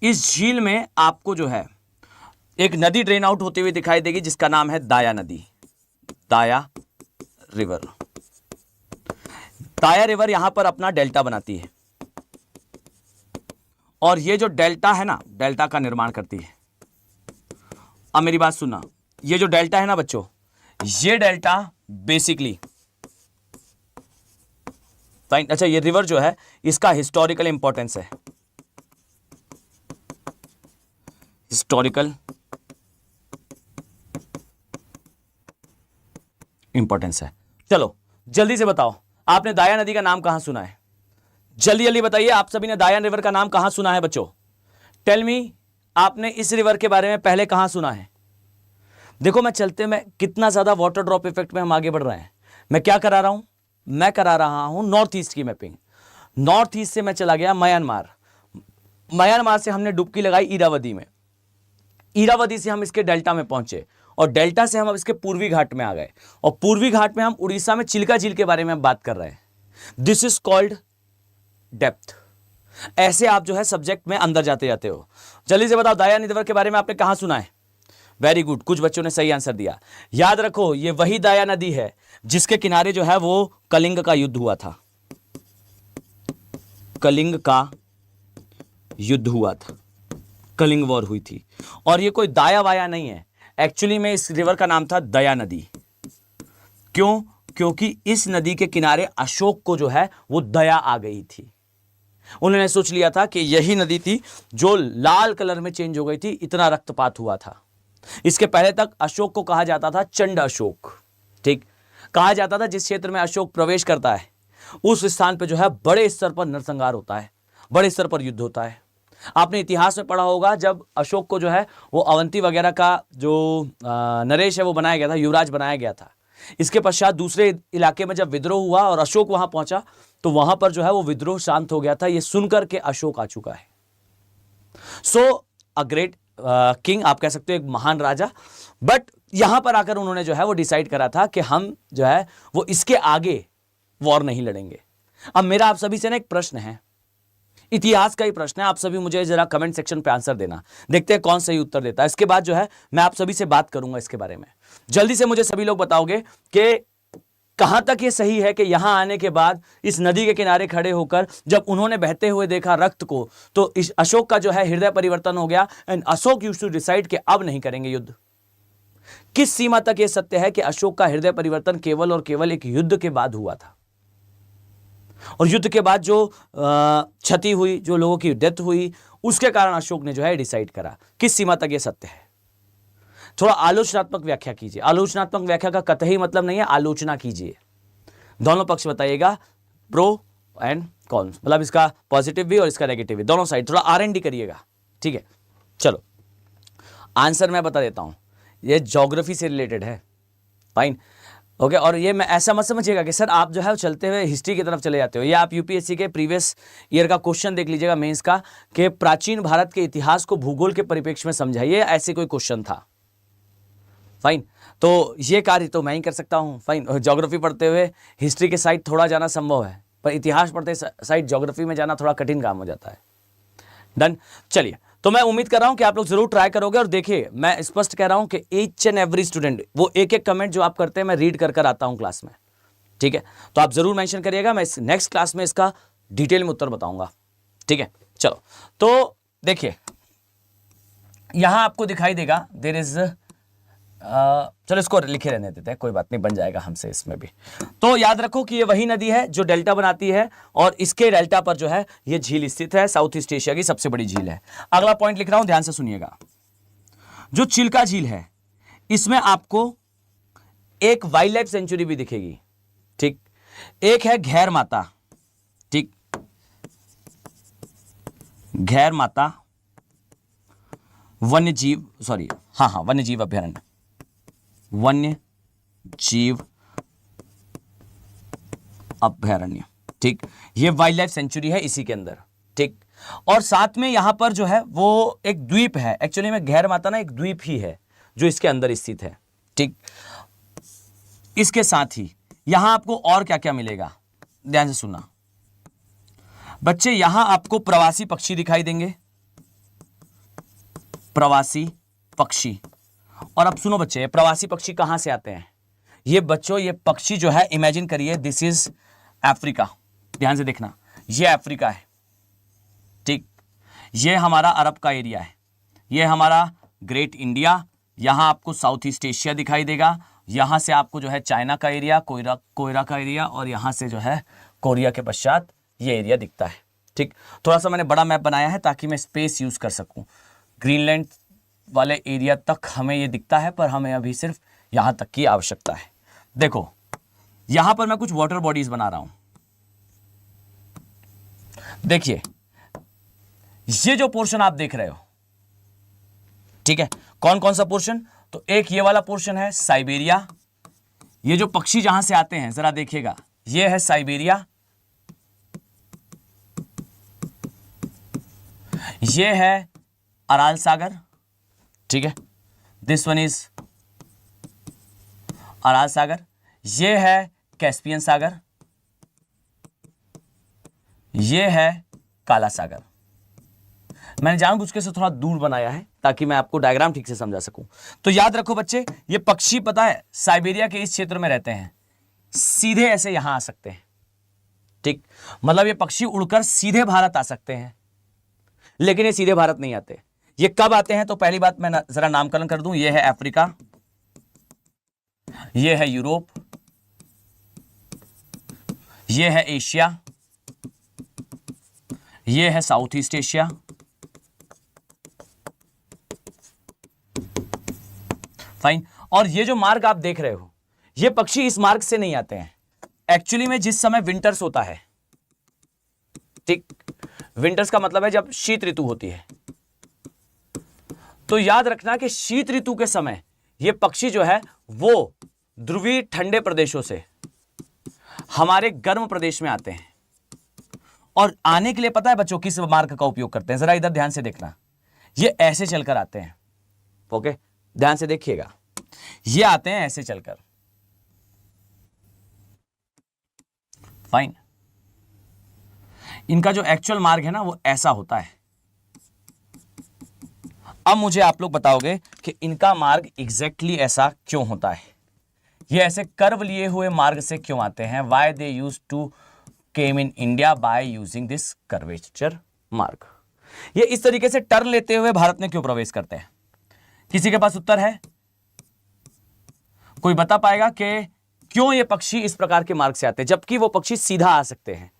इस झील में आपको जो है एक नदी ड्रेन आउट होती हुई दिखाई देगी जिसका नाम है दाया नदी, दाया रिवर। दाया रिवर यहां पर अपना डेल्टा बनाती है, और ये जो डेल्टा है ना, डेल्टा का निर्माण करती है। अब मेरी बात सुनना, ये जो डेल्टा है ना बच्चों, ये डेल्टा बेसिकली, अच्छा ये रिवर जो है इसका हिस्टोरिकल इंपॉर्टेंस है, हिस्टोरिकल इंपॉर्टेंस है। चलो जल्दी से बताओ, आपने दाया नदी का नाम कहां सुना है? जल्दी जल्दी बताइए, आप सभी ने दाया रिवर का नाम कहां सुना है बच्चों? टेल मी, आपने इस रिवर के बारे में पहले कहां सुना है? देखो मैं चलते में कितना ज्यादा वाटर ड्रॉप इफेक्ट में हम आगे बढ़ रहे हैं। मैं क्या करा रहा हूं? मैं करा रहा हूं नॉर्थ ईस्ट की मैपिंग। नॉर्थ ईस्ट से मैं चला गया म्यांमार, म्यांमार से हमने डुबकी लगाई इरावदी में, इरावदी से हम इसके डेल्टा में पहुंचे, और डेल्टा से हम अब इसके पूर्वी घाट में आ गए, और पूर्वी घाट में हम उड़ीसा में चिल्का झील के बारे में बात कर रहे हैं। This is called depth. ऐसे आप जो है सब्जेक्ट में अंदर जाते जाते हो। जल्दी से बताओ, दाया रिवर के बारे में आपने कहां सुना है? वेरी गुड, कुछ बच्चों ने सही आंसर दिया। याद रखो, ये वही दाया नदी है जिसके किनारे जो है वो कलिंग का युद्ध हुआ था, कलिंग का युद्ध हुआ था, कलिंग वॉर हुई थी। और ये कोई दाया वाया नहीं है, एक्चुअली में इस रिवर का नाम था दया नदी। क्यों? क्योंकि इस नदी के किनारे अशोक को जो है वो दया आ गई थी। उन्होंने सोच लिया था कि यही नदी थी जो लाल कलर में चेंज हो गई थी, इतना रक्तपात हुआ था। इसके पहले तक अशोक को कहा जाता था चंड अशोक। ठीक, कहा जाता था जिस क्षेत्र में अशोक प्रवेश करता है उस स्थान पर जो है बड़े स्तर पर नरसंहार होता है, बड़े स्तर पर युद्ध होता है। आपने इतिहास में पढ़ा होगा, जब अशोक को जो है वो अवंती वगैरह का जो नरेश है वो बनाया गया था, युवराज बनाया गया था। इसके पश्चात दूसरे इलाके में जब विद्रोह हुआ और अशोक वहां पहुंचा तो वहां पर जो है वो विद्रोह शांत हो गया था। ये सुनकर के अशोक आ चुका है। सो अ ग्रेट किंग, आप कह सकते हो एक महान राजा। बट यहां पर आकर उन्होंने जो है वो डिसाइड करा था कि हम जो है वो इसके आगे वॉर नहीं लड़ेंगे। अब मेरा आप सभी से ना एक प्रश्न है, इतिहास का ही प्रश्न है, आप सभी मुझे जरा कमेंट सेक्शन पे आंसर देना, देखते हैं कौन सही उत्तर देता है। इसके बाद जो है मैं आप सभी से बात करूंगा इसके बारे में। जल्दी से मुझे सभी लोग बताओगे कि कहां तक ये सही है कि यहां आने के बाद इस नदी के किनारे खड़े होकर जब उन्होंने बहते हुए देखा रक्त को तो इस अशोक का जो है हृदय परिवर्तन हो गया, and Ashok used to decide कि अब नहीं करेंगे युद्ध। किस सीमा तक यह सत्य है कि अशोक का हृदय परिवर्तन केवल और केवल एक युद्ध के बाद हुआ था, और युद्ध के बाद जो क्षति हुई, जो लोगों की डेथ हुई, उसके कारण अशोक ने जो है डिसाइड करा। किस सीमा तक यह सत्य है? थोड़ा आलोचनात्मक व्याख्या कीजिए। आलोचनात्मक व्याख्या का कतई मतलब नहीं है, आलोचना कीजिए। दोनों पक्ष बताइएगा, प्रो एंड कॉन, मतलब इसका पॉजिटिव भी और इसका नेगेटिव भी, दोनों साइड। थोड़ा R&D करिएगा, ठीक है। चलो आंसर मैं बता देता हूं, ये ज्योग्राफी से रिलेटेड है, फाइन, ओके। और ये मैं ऐसा मत समझिएगा कि सर आप जो है चलते हुए हिस्ट्री की तरफ चले जाते हो। ये आप यूपीएससी के प्रीवियस ईयर का क्वेश्चन देख लीजिएगा मेंस का, कि प्राचीन भारत के इतिहास को भूगोल के परिप्रेक्ष्य में समझाइए, ऐसे कोई क्वेश्चन था, फाइन। तो ये कार्य तो मैं ही कर सकता हूँ, फाइन। ज्योग्राफी पढ़ते हुए हिस्ट्री के साइड थोड़ा जाना संभव है, पर इतिहास पढ़ते साइड ज्योग्राफी में जाना थोड़ा कठिन काम हो जाता है। डन, चलिए। तो मैं उम्मीद कर रहा हूं कि आप लोग जरूर ट्राई करोगे। और देखिए मैं स्पष्ट कह रहा हूं कि ईच एंड एवरी स्टूडेंट वो एक एक कमेंट जो आप करते हैं मैं रीड कर आता हूं क्लास में, ठीक है। तो आप जरूर मेंशन करिएगा, मैं नेक्स्ट क्लास में इसका डिटेल में उत्तर बताऊंगा, ठीक है। चलो तो देखिए यहां आपको दिखाई देगा, देयर इज चलो इसको लिखे रहने देते हैं, कोई बात नहीं, बन जाएगा हमसे इसमें भी। तो याद रखो कि ये वही नदी है जो डेल्टा बनाती है और इसके डेल्टा पर जो है ये झील स्थित है, साउथ ईस्ट एशिया की सबसे बड़ी झील है। अगला पॉइंट लिख रहा हूं, ध्यान से सुनिएगा। जो चिल्का झील है इसमें आपको एक वाइल्ड लाइफ सेंचुरी भी दिखेगी, ठीक। एक है घेर माता, ठीक, घेर माता वन्य जीव, सॉरी हाँ वन्य जीव अभ्यारण्य, वन्य जीव अभ्यारण्य, ठीक। ये वाइल्ड लाइफ सेंचुरी है इसी के अंदर, ठीक। और साथ में यहां पर जो है वो एक द्वीप है, एक्चुअली में घेर माता ना एक द्वीप ही है जो इसके अंदर स्थित है, ठीक। इसके साथ ही यहां आपको और क्या क्या मिलेगा, ध्यान से सुनना बच्चे। यहां आपको प्रवासी पक्षी दिखाई देंगे, प्रवासी पक्षी। और अब सुनो बच्चे, प्रवासी पक्षी कहां से आते हैं? ये बच्चों ये पक्षी जो है, इमेजिन करिए दिस इज अफ्रीका, ध्यान से देखना, ये अफ्रीका है, ठीक। ये हमारा अरब का एरिया है, ये हमारा ग्रेट इंडिया, यहां आपको साउथ ईस्ट एशिया दिखाई देगा, यहां से आपको जो है चाइना का एरिया, कोयरा का एरिया, और यहां से जो है कोरिया के पश्चात ये एरिया दिखता है, ठीक। थोड़ा सा मैंने बड़ा मैप बनाया है ताकि मैं स्पेस यूज कर सकूं। ग्रीनलैंड वाले एरिया तक हमें ये दिखता है, पर हमें अभी सिर्फ यहां तक की आवश्यकता है। देखो यहां पर मैं कुछ वाटर बॉडीज बना रहा हूं, देखिए ये जो पोर्शन आप देख रहे हो, ठीक है, कौन कौन सा पोर्शन? तो एक ये वाला पोर्शन है साइबेरिया, ये जो पक्षी जहां से आते हैं जरा देखिएगा, ये है साइबेरिया, ये है अराल सागर, ठीक है, दिस वन इज अराल सागर, ये है कैस्पियन सागर, ये है काला सागर। मैंने जानबूझ के से थोड़ा दूर बनाया है ताकि मैं आपको डायग्राम ठीक से समझा सकूं। तो याद रखो बच्चे, ये पक्षी पता है साइबेरिया के इस क्षेत्र में रहते हैं, सीधे ऐसे यहां आ सकते हैं, ठीक। मतलब ये पक्षी उड़कर सीधे भारत आ सकते हैं, लेकिन ये सीधे भारत नहीं आते। ये कब आते हैं? तो पहली बात मैं जरा नामकरण कर दूं, ये है अफ्रीका, ये है यूरोप, ये है एशिया, ये है साउथ ईस्ट एशिया, फाइन। और ये जो मार्ग आप देख रहे हो, ये पक्षी इस मार्ग से नहीं आते हैं। एक्चुअली में जिस समय विंटर्स होता है, ठीक, विंटर्स का मतलब है जब शीत ऋतु होती है, तो याद रखना कि शीत ऋतु के समय ये पक्षी जो है वो ध्रुवीय ठंडे प्रदेशों से हमारे गर्म प्रदेश में आते हैं। और आने के लिए पता है बच्चों किस मार्ग का उपयोग करते हैं? जरा इधर ध्यान से देखना, ये ऐसे चलकर आते हैं, ओके, ध्यान से देखिएगा, ये आते हैं ऐसे चलकर, फाइन। इनका जो एक्चुअल मार्ग है ना वो ऐसा होता है। अब मुझे आप लोग बताओगे कि इनका मार्ग एग्जैक्टली ऐसा क्यों होता है, ये ऐसे कर्व लिए हुए मार्ग से क्यों आते हैं? Why they use to came in India by using this curvature मार्ग। ये इस तरीके से टर्न लेते हुए भारत में क्यों प्रवेश करते हैं? किसी के पास उत्तर है? कोई बता पाएगा कि क्यों ये पक्षी इस प्रकार के मार्ग से आते हैं जबकि वो पक्षी सीधा आ सकते हैं?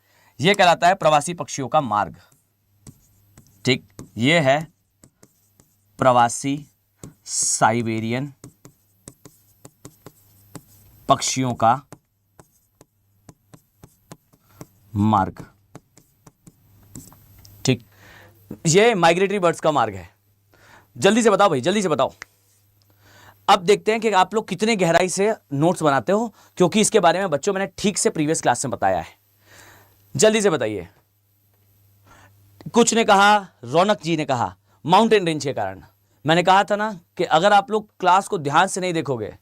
ये कहलाता है प्रवासी पक्षियों का मार्ग, ठीक। ये है प्रवासी साइबेरियन पक्षियों का मार्ग, ठीक। ये माइग्रेटरी बर्ड्स का मार्ग है। जल्दी से बताओ भाई, जल्दी से बताओ। अब देखते हैं कि आप लोग कितने गहराई से नोट्स बनाते हो, क्योंकि इसके बारे में बच्चों मैंने ठीक से प्रीवियस क्लास में बताया है। जल्दी से बताइए। कुछ ने कहा, रौनक जी ने कहा माउंटेन रेंज के कारण। मैंने कहा था ना कि अगर आप लोग क्लास को ध्यान से नहीं देखोगे,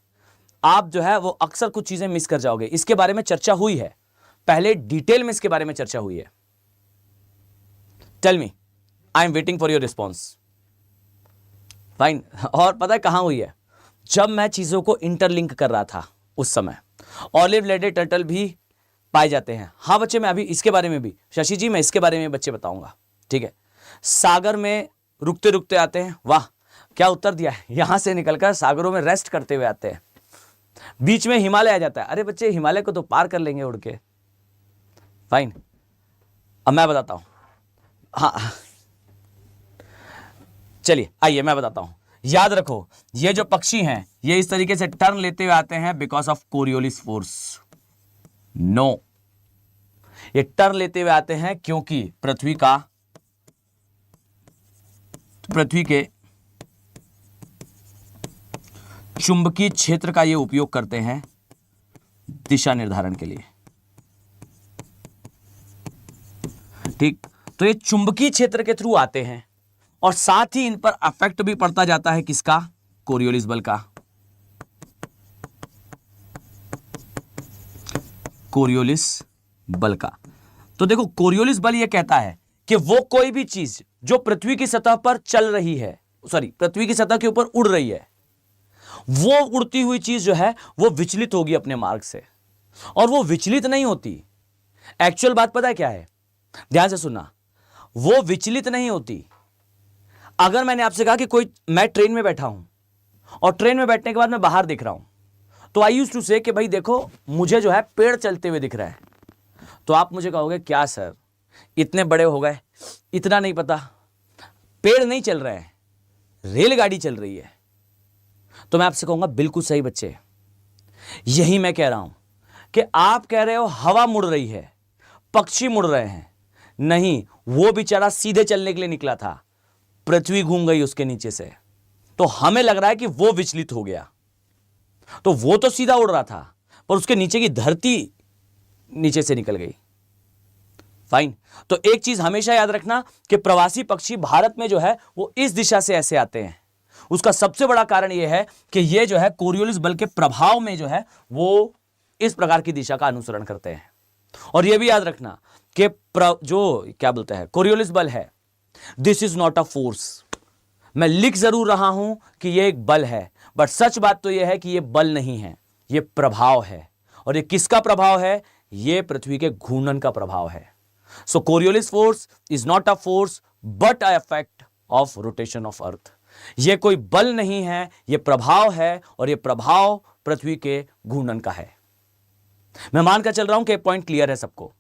आप जो है वो अक्सर कुछ चीजें मिस कर जाओगे। इसके बारे में चर्चा हुई है, पहले डिटेल में इसके बारे में चर्चा हुई है। Tell me, I am waiting for your response. Fine. और पता है कहां हुई है? जब मैं चीजों को इंटरलिंक कर रहा था उस समय। ऑलिव लेडेड टर्टल भी पाए जाते हैं। हाँ बच्चे, मैं अभी इसके बारे में भी, शशि जी मैं इसके बारे में बच्चे बताऊंगा, ठीक है। सागर में रुकते रुकते आते हैं, वाह। क्या उत्तर दिया है? यहां से निकलकर सागरों में रेस्ट करते हुए आते हैं, बीच में हिमालय आ जाता है। अरे बच्चे, हिमालय को तो पार कर लेंगे उड़ के। फाइन, अब मैं बताता हूं। हाँ चलिए आइए मैं बताता हूं। याद रखो, ये जो पक्षी हैं ये इस तरीके से टर्न लेते हुए आते हैं because of Coriolis force. No, ये टर्न लेते हुए आते हैं क्योंकि पृथ्वी के चुंबकीय क्षेत्र का ये उपयोग करते हैं दिशा निर्धारण के लिए। ठीक, तो ये चुंबकीय क्षेत्र के थ्रू आते हैं और साथ ही इन पर अफेक्ट भी पड़ता जाता है किसका? कोरियोलिस बल का। कोरियोलिस बल का। तो देखो, कोरियोलिस बल ये कहता है कि वो कोई भी चीज जो पृथ्वी की सतह पर चल रही है, पृथ्वी की सतह के ऊपर उड़ रही है, वो उड़ती हुई चीज जो है वो विचलित होगी अपने मार्ग से। और वो विचलित नहीं होती, एक्चुअल बात पता है क्या है? ध्यान से सुनना, वो विचलित नहीं होती। अगर मैंने आपसे कहा कि मैं ट्रेन में बैठा हूं और ट्रेन में बैठने के बाद मैं बाहर दिख रहा हूं, तो आई यूज्ड टू से कि भाई देखो, मुझे जो है पेड़ चलते हुए दिख रहा है, तो आप मुझे कहोगे क्या सर, इतने बड़े हो गए, इतना नहीं पता? पेड़ नहीं चल रहे हैं, रेलगाड़ी चल रही है। तो मैं आपसे कहूंगा बिल्कुल सही बच्चे, यही मैं कह रहा हूं कि आप कह रहे हो हवा मुड़ रही है, पक्षी मुड़ रहे हैं। नहीं, वो बेचारा सीधे चलने के लिए निकला था, पृथ्वी घूम गई उसके नीचे से, तो हमें लग रहा है कि वो विचलित हो गया। तो वो तो सीधा उड़ रहा था, पर उसके नीचे की धरती नीचे से निकल गई। फाइन, तो एक चीज हमेशा याद रखना कि प्रवासी पक्षी भारत में जो है वो इस दिशा से ऐसे आते हैं। उसका सबसे बड़ा कारण यह है कि ये जो है कोरियोलिस बल के प्रभाव में जो है वो इस प्रकार की दिशा का अनुसरण करते हैं। और यह भी याद रखना कि जो क्या बोलते हैं कोरियोलिस बल है, this is not a force. मैं लिख जरूर रहा हूं कि यह एक बल है, बट सच बात तो यह है कि यह बल नहीं है, यह प्रभाव है। और यह किसका प्रभाव है? यह पृथ्वी के घूर्णन का प्रभाव है। So Coriolis force is not a force but a effect of rotation of earth. यह कोई बल नहीं है, यह प्रभाव है, और यह प्रभाव पृथ्वी के घूर्णन का है। मैं मानकर चल रहा हूं कि पॉइंट क्लियर है सबको।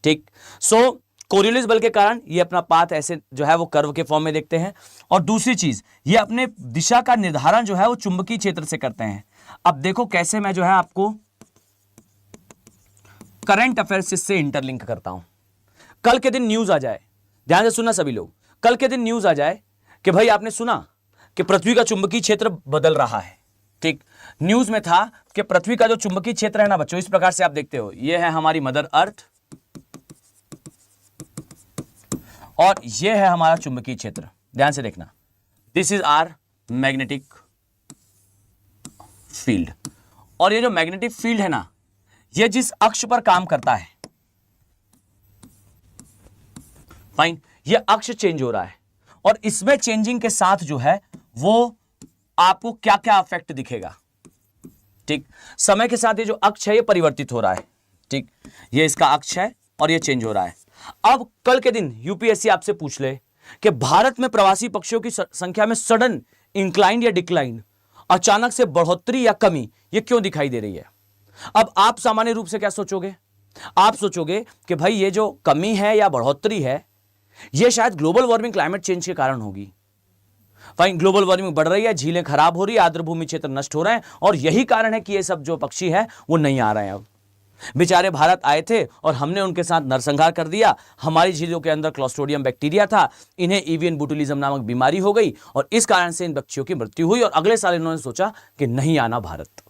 ठीक, सो कोरियोलिस बल के कारण ये अपना पाथ ऐसे जो है वो कर्व के फॉर्म में देखते हैं। और दूसरी चीज, ये अपने दिशा का निर्धारण जो है वो चुंबकीय क्षेत्र से करते हैं। अब देखो कैसे मैं जो है आपको करंट अफेयर्स से इंटरलिंक करता हूं। कल के दिन न्यूज आ जाए, ध्यान से सुनना सभी लोग, कल के दिन न्यूज आ जाए कि भाई आपने सुना कि पृथ्वी का चुंबकीय क्षेत्र बदल रहा है। ठीक, न्यूज में था कि पृथ्वी का जो चुंबकीय क्षेत्र है ना बच्चों, इस प्रकार से आप देखते हो, ये है हमारी मदर अर्थ और ये है हमारा चुंबकीय क्षेत्र। ध्यान से देखना, this is our magnetic field. और ये जो मैग्नेटिक फील्ड है ना, ये जिस अक्ष पर काम करता है, फाइन, ये अक्ष चेंज हो रहा है और इसमें चेंजिंग के साथ जो है वो आपको क्या क्या इफेक्ट दिखेगा। ठीक, समय के साथ ये जो अक्ष है ये परिवर्तित हो रहा है। ठीक, ये इसका अक्ष है और ये चेंज हो रहा है। अब कल के दिन यूपीएससी आपसे पूछ ले कि भारत में प्रवासी पक्षियों की संख्या में सडन इंक्लाइन या डिक्लाइन, अचानक से बढ़ोतरी या कमी, ये क्यों दिखाई दे रही है? अब आप सामान्य रूप से क्या सोचोगे? आप सोचोगे कि भाई ये जो कमी है या बढ़ोतरी है ये शायद ग्लोबल वार्मिंग, क्लाइमेट चेंज के कारण होगी। फाइन, ग्लोबल वार्मिंग बढ़ रही है, झीलें खराब हो रही है, आर्द्र भूमि क्षेत्र नष्ट हो रहे हैं और यही कारण है कि ये सब जो पक्षी है वो नहीं आ रहे हैं। अब बेचारे भारत आए थे और हमने उनके साथ नरसंहार कर दिया। हमारी झीलों के अंदर क्लोस्ट्रिडियम बैक्टीरिया था, इन्हें एवियन बोटुलिज्म नामक बीमारी हो गई और इस कारण से इन पक्षियों की मृत्यु हुई। और अगले साल इन्होंने सोचा कि नहीं आना भारत।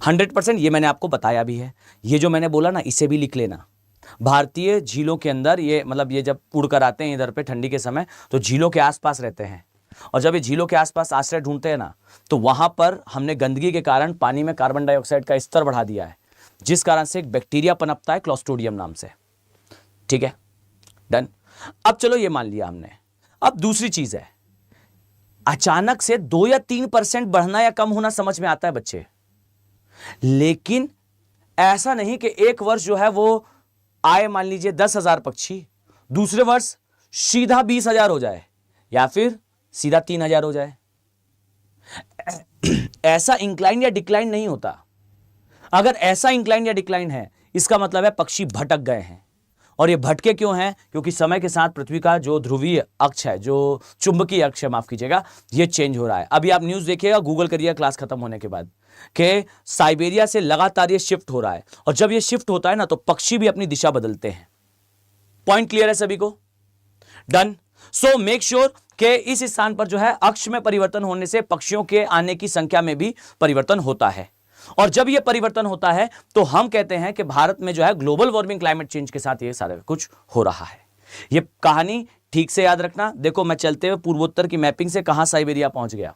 100% ये मैंने आपको बताया भी है। ये जो मैंने बोला ना, इसे भी लिख लेना। भारतीय झीलों के अंदर ये मतलब ये जब उड़कर आते हैं इधर पे ठंडी के समय, तो झीलों के आसपास रहते हैं और जब ये झीलों के आसपास आश्रय ढूंढते हैं ना, तो वहां पर हमने गंदगी के कारण पानी में कार्बन डाइऑक्साइड का स्तर बढ़ा दिया है, जिस कारण से एक बैक्टीरिया पनपता है क्लोस्ट्रिडियम नाम से। ठीक है, डन। अब चलो ये मान लिया हमने। अब दूसरी चीज है, अचानक से 2 या 3% बढ़ना या कम होना समझ में आता है बच्चे, लेकिन ऐसा नहीं कि एक वर्ष जो है वो आए मान लीजिए 10,000 पक्षी, दूसरे वर्ष सीधा 20,000 हो जाए या फिर सीधा 3000 हो जाए। ऐसा इंक्लाइन या डिक्लाइन नहीं होता। अगर ऐसा इंक्लाइन या डिक्लाइन है, इसका मतलब है पक्षी भटक गए हैं। और ये भटके क्यों हैं? क्योंकि समय के साथ पृथ्वी का जो ध्रुवीय अक्ष है, जो चुंबकीय अक्ष है, माफ कीजिएगा, ये चेंज हो रहा है। अभी आप न्यूज देखिएगा, गूगल करिएगा क्लास खत्म होने के बाद, कि साइबेरिया से लगातार ये शिफ्ट हो रहा है। और जब ये शिफ्ट होता है ना, तो पक्षी भी अपनी दिशा बदलते हैं। पॉइंट क्लियर है सभी को? डन। सो मेक श्योर कि इस स्थान पर जो है अक्ष में परिवर्तन होने से पक्षियों के आने की संख्या में भी परिवर्तन होता है। और जब यह परिवर्तन होता है तो हम कहते हैं कि भारत में जो है ग्लोबल वार्मिंग, क्लाइमेट चेंज के साथ ये सारा कुछ हो रहा है। ये कहानी ठीक से याद रखना। देखो, मैं चलते हुए पूर्वोत्तर की मैपिंग से कहां साइबेरिया पहुंच गया।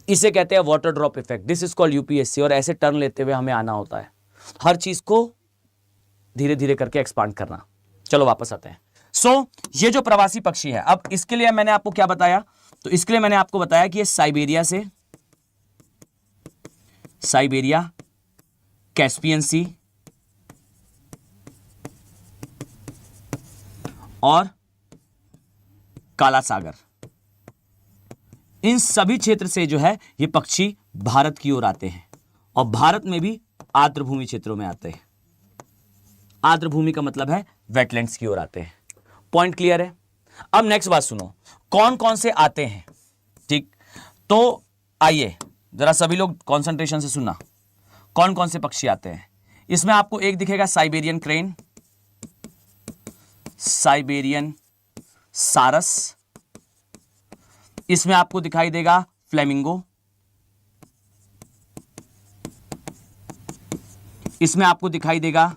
इसे कहते हैं water drop effect. This is called UPSC. और ऐसे टर्न लेते हुए हमें आना होता है, हर चीज को धीरे धीरे करके एक्सपांड करना। चलो वापस आते हैं। सो ये जो प्रवासी पक्षी है, अब इसके लिए मैंने आपको क्या बताया? तो इसके लिए मैंने आपको बताया कि ये साइबेरिया, कैस्पियन सी और काला सागर, इन सभी क्षेत्र से जो है ये पक्षी भारत की ओर आते हैं। और भारत में भी आर्द्रभूमि क्षेत्रों में आते हैं। आर्द्रभूमि का मतलब है वेटलैंड्स की ओर आते हैं। पॉइंट क्लियर है? अब नेक्स्ट बात सुनो, कौन कौन से आते हैं। ठीक, तो आइए जरा सभी लोग कंसंट्रेशन से सुनना, कौन कौन से पक्षी आते हैं। इसमें आपको एक दिखेगा साइबेरियन क्रेन, साइबेरियन सारस, इसमें आपको दिखाई देगा फ्लेमिंगो, इसमें आपको दिखाई देगा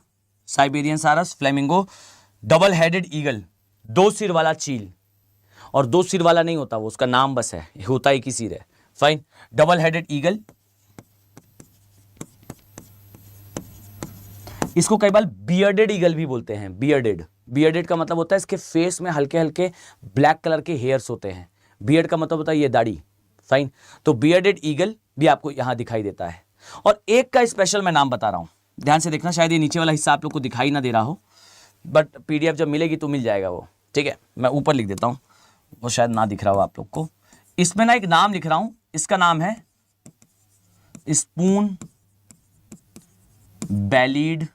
साइबेरियन सारस, फ्लेमिंगो, डबल हेडेड ईगल, 2 सिर वाला चील। और 2 सिर वाला नहीं होता वो, उसका नाम बस है, होता ही सिर है। Fine, double headed eagle. इसको कई बार बियर्डेड ईगल भी बोलते हैं। बियर्डेड का मतलब होता है इसके फेस में हल्के हल्के ब्लैक कलर के हेयर्स होते हैं। बियर्ड का मतलब होता है ये दाढ़ी। फाइन, तो बियर्डेड ईगल भी आपको यहां दिखाई देता है। और एक का स्पेशल मैं नाम बता रहा हूं, ध्यान से देखना, शायद ये नीचे वाला हिस्सा आप लोग को दिखाई ना दे रहा हो, बट पीडीएफ जब मिलेगी तो मिल जाएगा वो। ठीक है, मैं ऊपर लिख देता हूं, वो शायद ना दिख रहा हो आप लोग को। इसमें ना एक नाम लिख रहा हूं, इसका नाम है स्पून बेलीड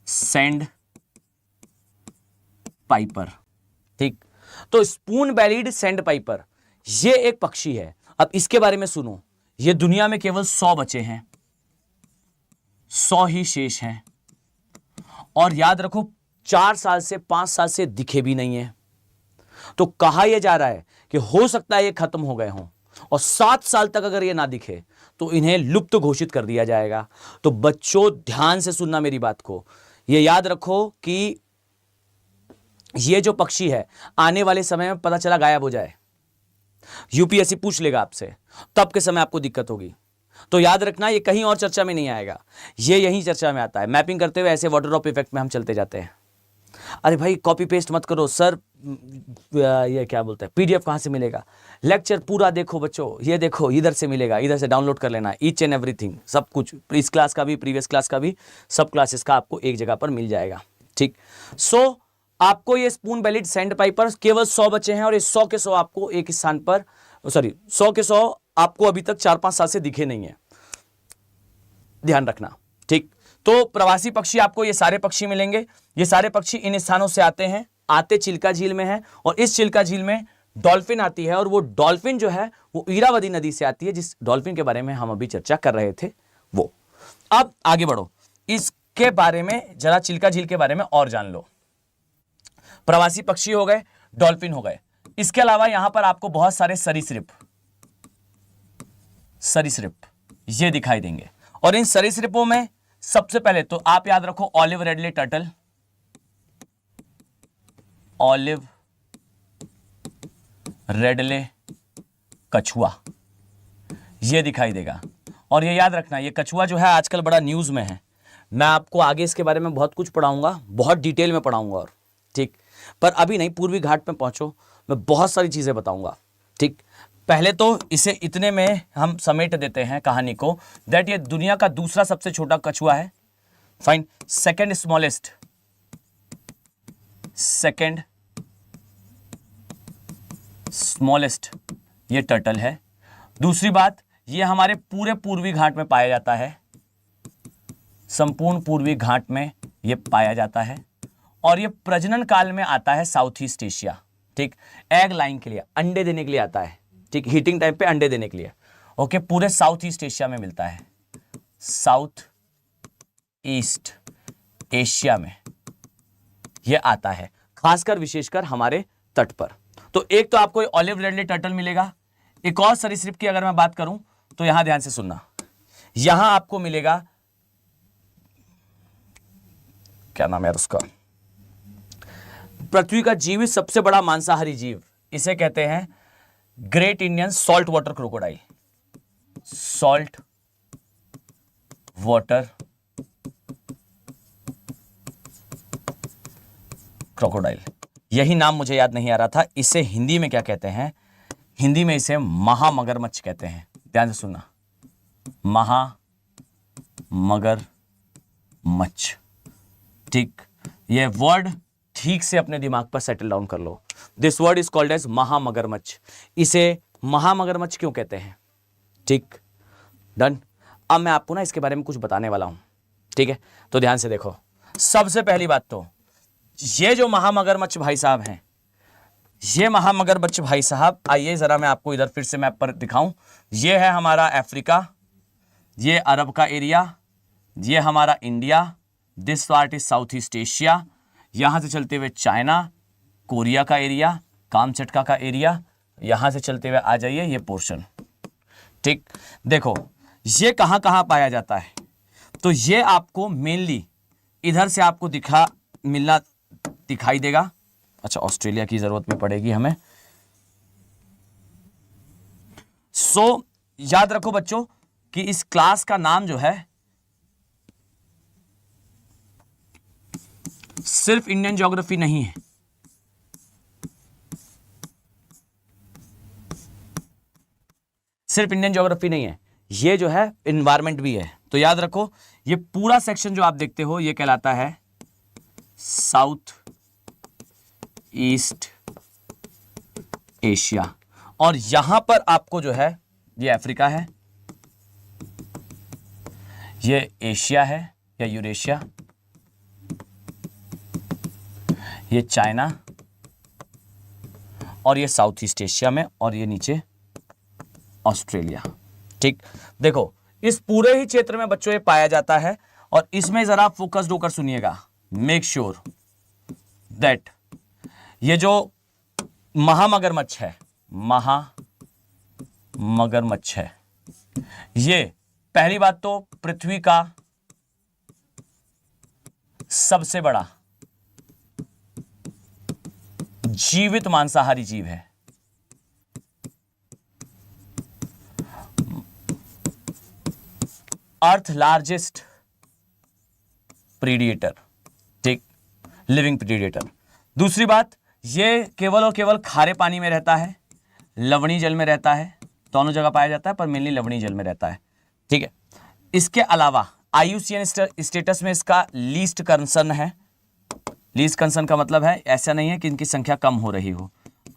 सैंड पाइपर। ठीक, तो स्पून बेलीड सैंड पाइपर ये एक पक्षी है। अब इसके बारे में सुनो, ये दुनिया में केवल 100 बचे हैं, 100 ही शेष हैं। और याद रखो 4 साल से 5 साल से दिखे भी नहीं है। तो कहा यह जा रहा है कि हो सकता है ये खत्म हो गए हों, और 7 साल तक अगर ये ना दिखे तो इन्हें लुप्त घोषित कर दिया जाएगा। तो बच्चों ध्यान से सुनना मेरी बात को, ये याद रखो कि ये जो पक्षी है आने वाले समय में पता चला गायब हो जाए, यूपीएससी पूछ लेगा आपसे, तब के समय आपको दिक्कत होगी। तो याद रखना, ये कहीं और चर्चा में नहीं आएगा, ये यहीं चर्चा में आता है। मैपिंग करते हुए ऐसे वाटर ड्रॉप इफेक्ट में हम चलते जाते हैं। अरे भाई कॉपी पेस्ट मत करो सर, ये क्या बोलते हैं, पीडीएफ कहां से मिलेगा? लेक्चर पूरा देखो बच्चों, ये देखो इधर से मिलेगा, इधर से डाउनलोड कर लेना, ईच एंड एवरीथिंग, सब कुछ, इस क्लास का भी, प्रीवियस क्लास का भी, सब क्लासेस का आपको एक जगह पर मिल जाएगा। ठीक, सो आपको ये स्पून बेलिड सैंड पाइपर केवल 100 बचे हैं, और ये 100 के 100 आपको एक स्थान पर, 100 के 100 आपको अभी तक 4-5 साल से दिखे नहीं है, ध्यान रखना। ठीक, तो प्रवासी पक्षी आपको ये सारे पक्षी मिलेंगे। ये सारे पक्षी इन स्थानों से आते हैं, आते चिल्का झील में है, और इस चिल्का झील में डॉल्फिन आती है, और वो डॉल्फिन जो है वो इरावदी नदी से आती है, जिस डॉल्फिन के बारे में हम अभी चर्चा कर रहे थे वो। अब आगे बढ़ो, इसके बारे में जरा चिल्का झील के बारे में और जान लो। प्रवासी पक्षी हो गए, डॉल्फिन हो गए, इसके अलावा यहां पर आपको बहुत सारे सरीसृप ये दिखाई देंगे। और इन सरीसृपों में सबसे पहले तो आप याद रखो olive ridley turtle, olive ridley कछुआ, ये दिखाई देगा। और ये याद रखना, ये कछुआ जो है आजकल बड़ा न्यूज में है। मैं आपको आगे इसके बारे में बहुत कुछ पढ़ाऊंगा, बहुत डिटेल में पढ़ाऊंगा, और ठीक, पर अभी नहीं, पूर्वी घाट में पहुंचो, मैं बहुत सारी चीजें बताऊंगा। ठीक, पहले तो इसे इतने में हम समेट देते हैं कहानी को, दैट ये दुनिया का दूसरा सबसे छोटा कछुआ है। फाइन, सेकंड स्मॉलेस्ट ये टर्टल है। दूसरी बात, ये हमारे पूरे पूर्वी घाट में पाया जाता है, संपूर्ण पूर्वी घाट में ये पाया जाता है, और ये प्रजनन काल में आता है साउथ ईस्ट एशिया। ठीक, एग लाइन के लिए, अंडे देने के लिए आता है। ठीक, हीटिंग टाइम पे अंडे देने के लिए। ओके, पूरे साउथ ईस्ट एशिया में मिलता है, साउथ ईस्ट एशिया में ये आता है, खासकर विशेषकर हमारे तट पर। तो एक तो आपको ऑलिव रेडली टर्टल मिलेगा। एक और सरीसृप की अगर मैं बात करूं तो यहां ध्यान से सुनना, यहां आपको मिलेगा, क्या नाम है उसका, पृथ्वी का जीवित सबसे बड़ा मांसाहारी जीव, इसे कहते हैं great Indian salt water crocodile. Salt water crocodile, यही नाम मुझे याद नहीं आ रहा था। इसे हिंदी में क्या कहते हैं? हिंदी में इसे महामगरमच्छ कहते हैं। ध्यान से सुनना, महामगरमच्छ। ठीक, ये वर्ड ठीक से अपने दिमाग पर सेटल डाउन कर लो। This word is called as महामगरमच्छ। इसे महामगरमच्छ क्यों कहते हैं? ठीक, डन। अब मैं आपको ना इसके बारे में कुछ बताने वाला हूं, ठीक है? तो ध्यान से देखो। सबसे पहली बात तो ये जो महामगरमच्छ भाई साहब हैं, ये महामगरमच्छ भाई साहब, आइए जरा मैं आपको इधर फिर से मैप पर दिखाऊं। ये है हमारा अफ्रीका, ये अरब का एरिया, ये हमारा India, this part is south East Asia, यहां से चलते हुए चाइना, कोरिया का एरिया, कामचटका का एरिया, यहां से चलते हुए आ जाइए ये पोर्शन। ठीक, देखो ये कहां कहां पाया जाता है, तो ये आपको मेनली इधर से आपको दिखाई देगा। अच्छा, ऑस्ट्रेलिया की जरूरत में पड़ेगी हमें। सो याद रखो बच्चों कि इस क्लास का नाम जो है सिर्फ इंडियन ज्योग्राफी नहीं है, सिर्फ इंडियन ज्योग्राफी नहीं है, ये जो है एनवायरमेंट भी है। तो याद रखो ये पूरा सेक्शन जो आप देखते हो ये कहलाता है साउथ ईस्ट एशिया, और यहां पर आपको जो है ये अफ्रीका है, ये एशिया है या यूरेशिया, ये चाइना, और ये साउथ ईस्ट एशिया में, और ये नीचे ऑस्ट्रेलिया। ठीक, देखो इस पूरे ही क्षेत्र में बच्चों ये पाया जाता है, और इसमें जरा फोकस्ड होकर सुनिएगा। मेक श्योर दैट ये जो महामगरमच्छ है, महामगरमच्छ है, ये पहली बात तो पृथ्वी का सबसे बड़ा जीवित मांसाहारी जीव है। अर्थ लार्जेस्ट प्रीडिएटर, ठीक, लिविंग प्रीडिएटर। दूसरी बात, ये केवल और केवल खारे पानी में रहता है, लवणीय जल में रहता है, दोनों जगह पाया जाता है पर मेनली लवणीय जल में रहता है। ठीक है, इसके अलावा IUCN स्टेटस में इसका लीस्ट कंसर्न है। लीस्ट कंसर्न का मतलब है ऐसा नहीं है कि इनकी संख्या कम हो रही हो।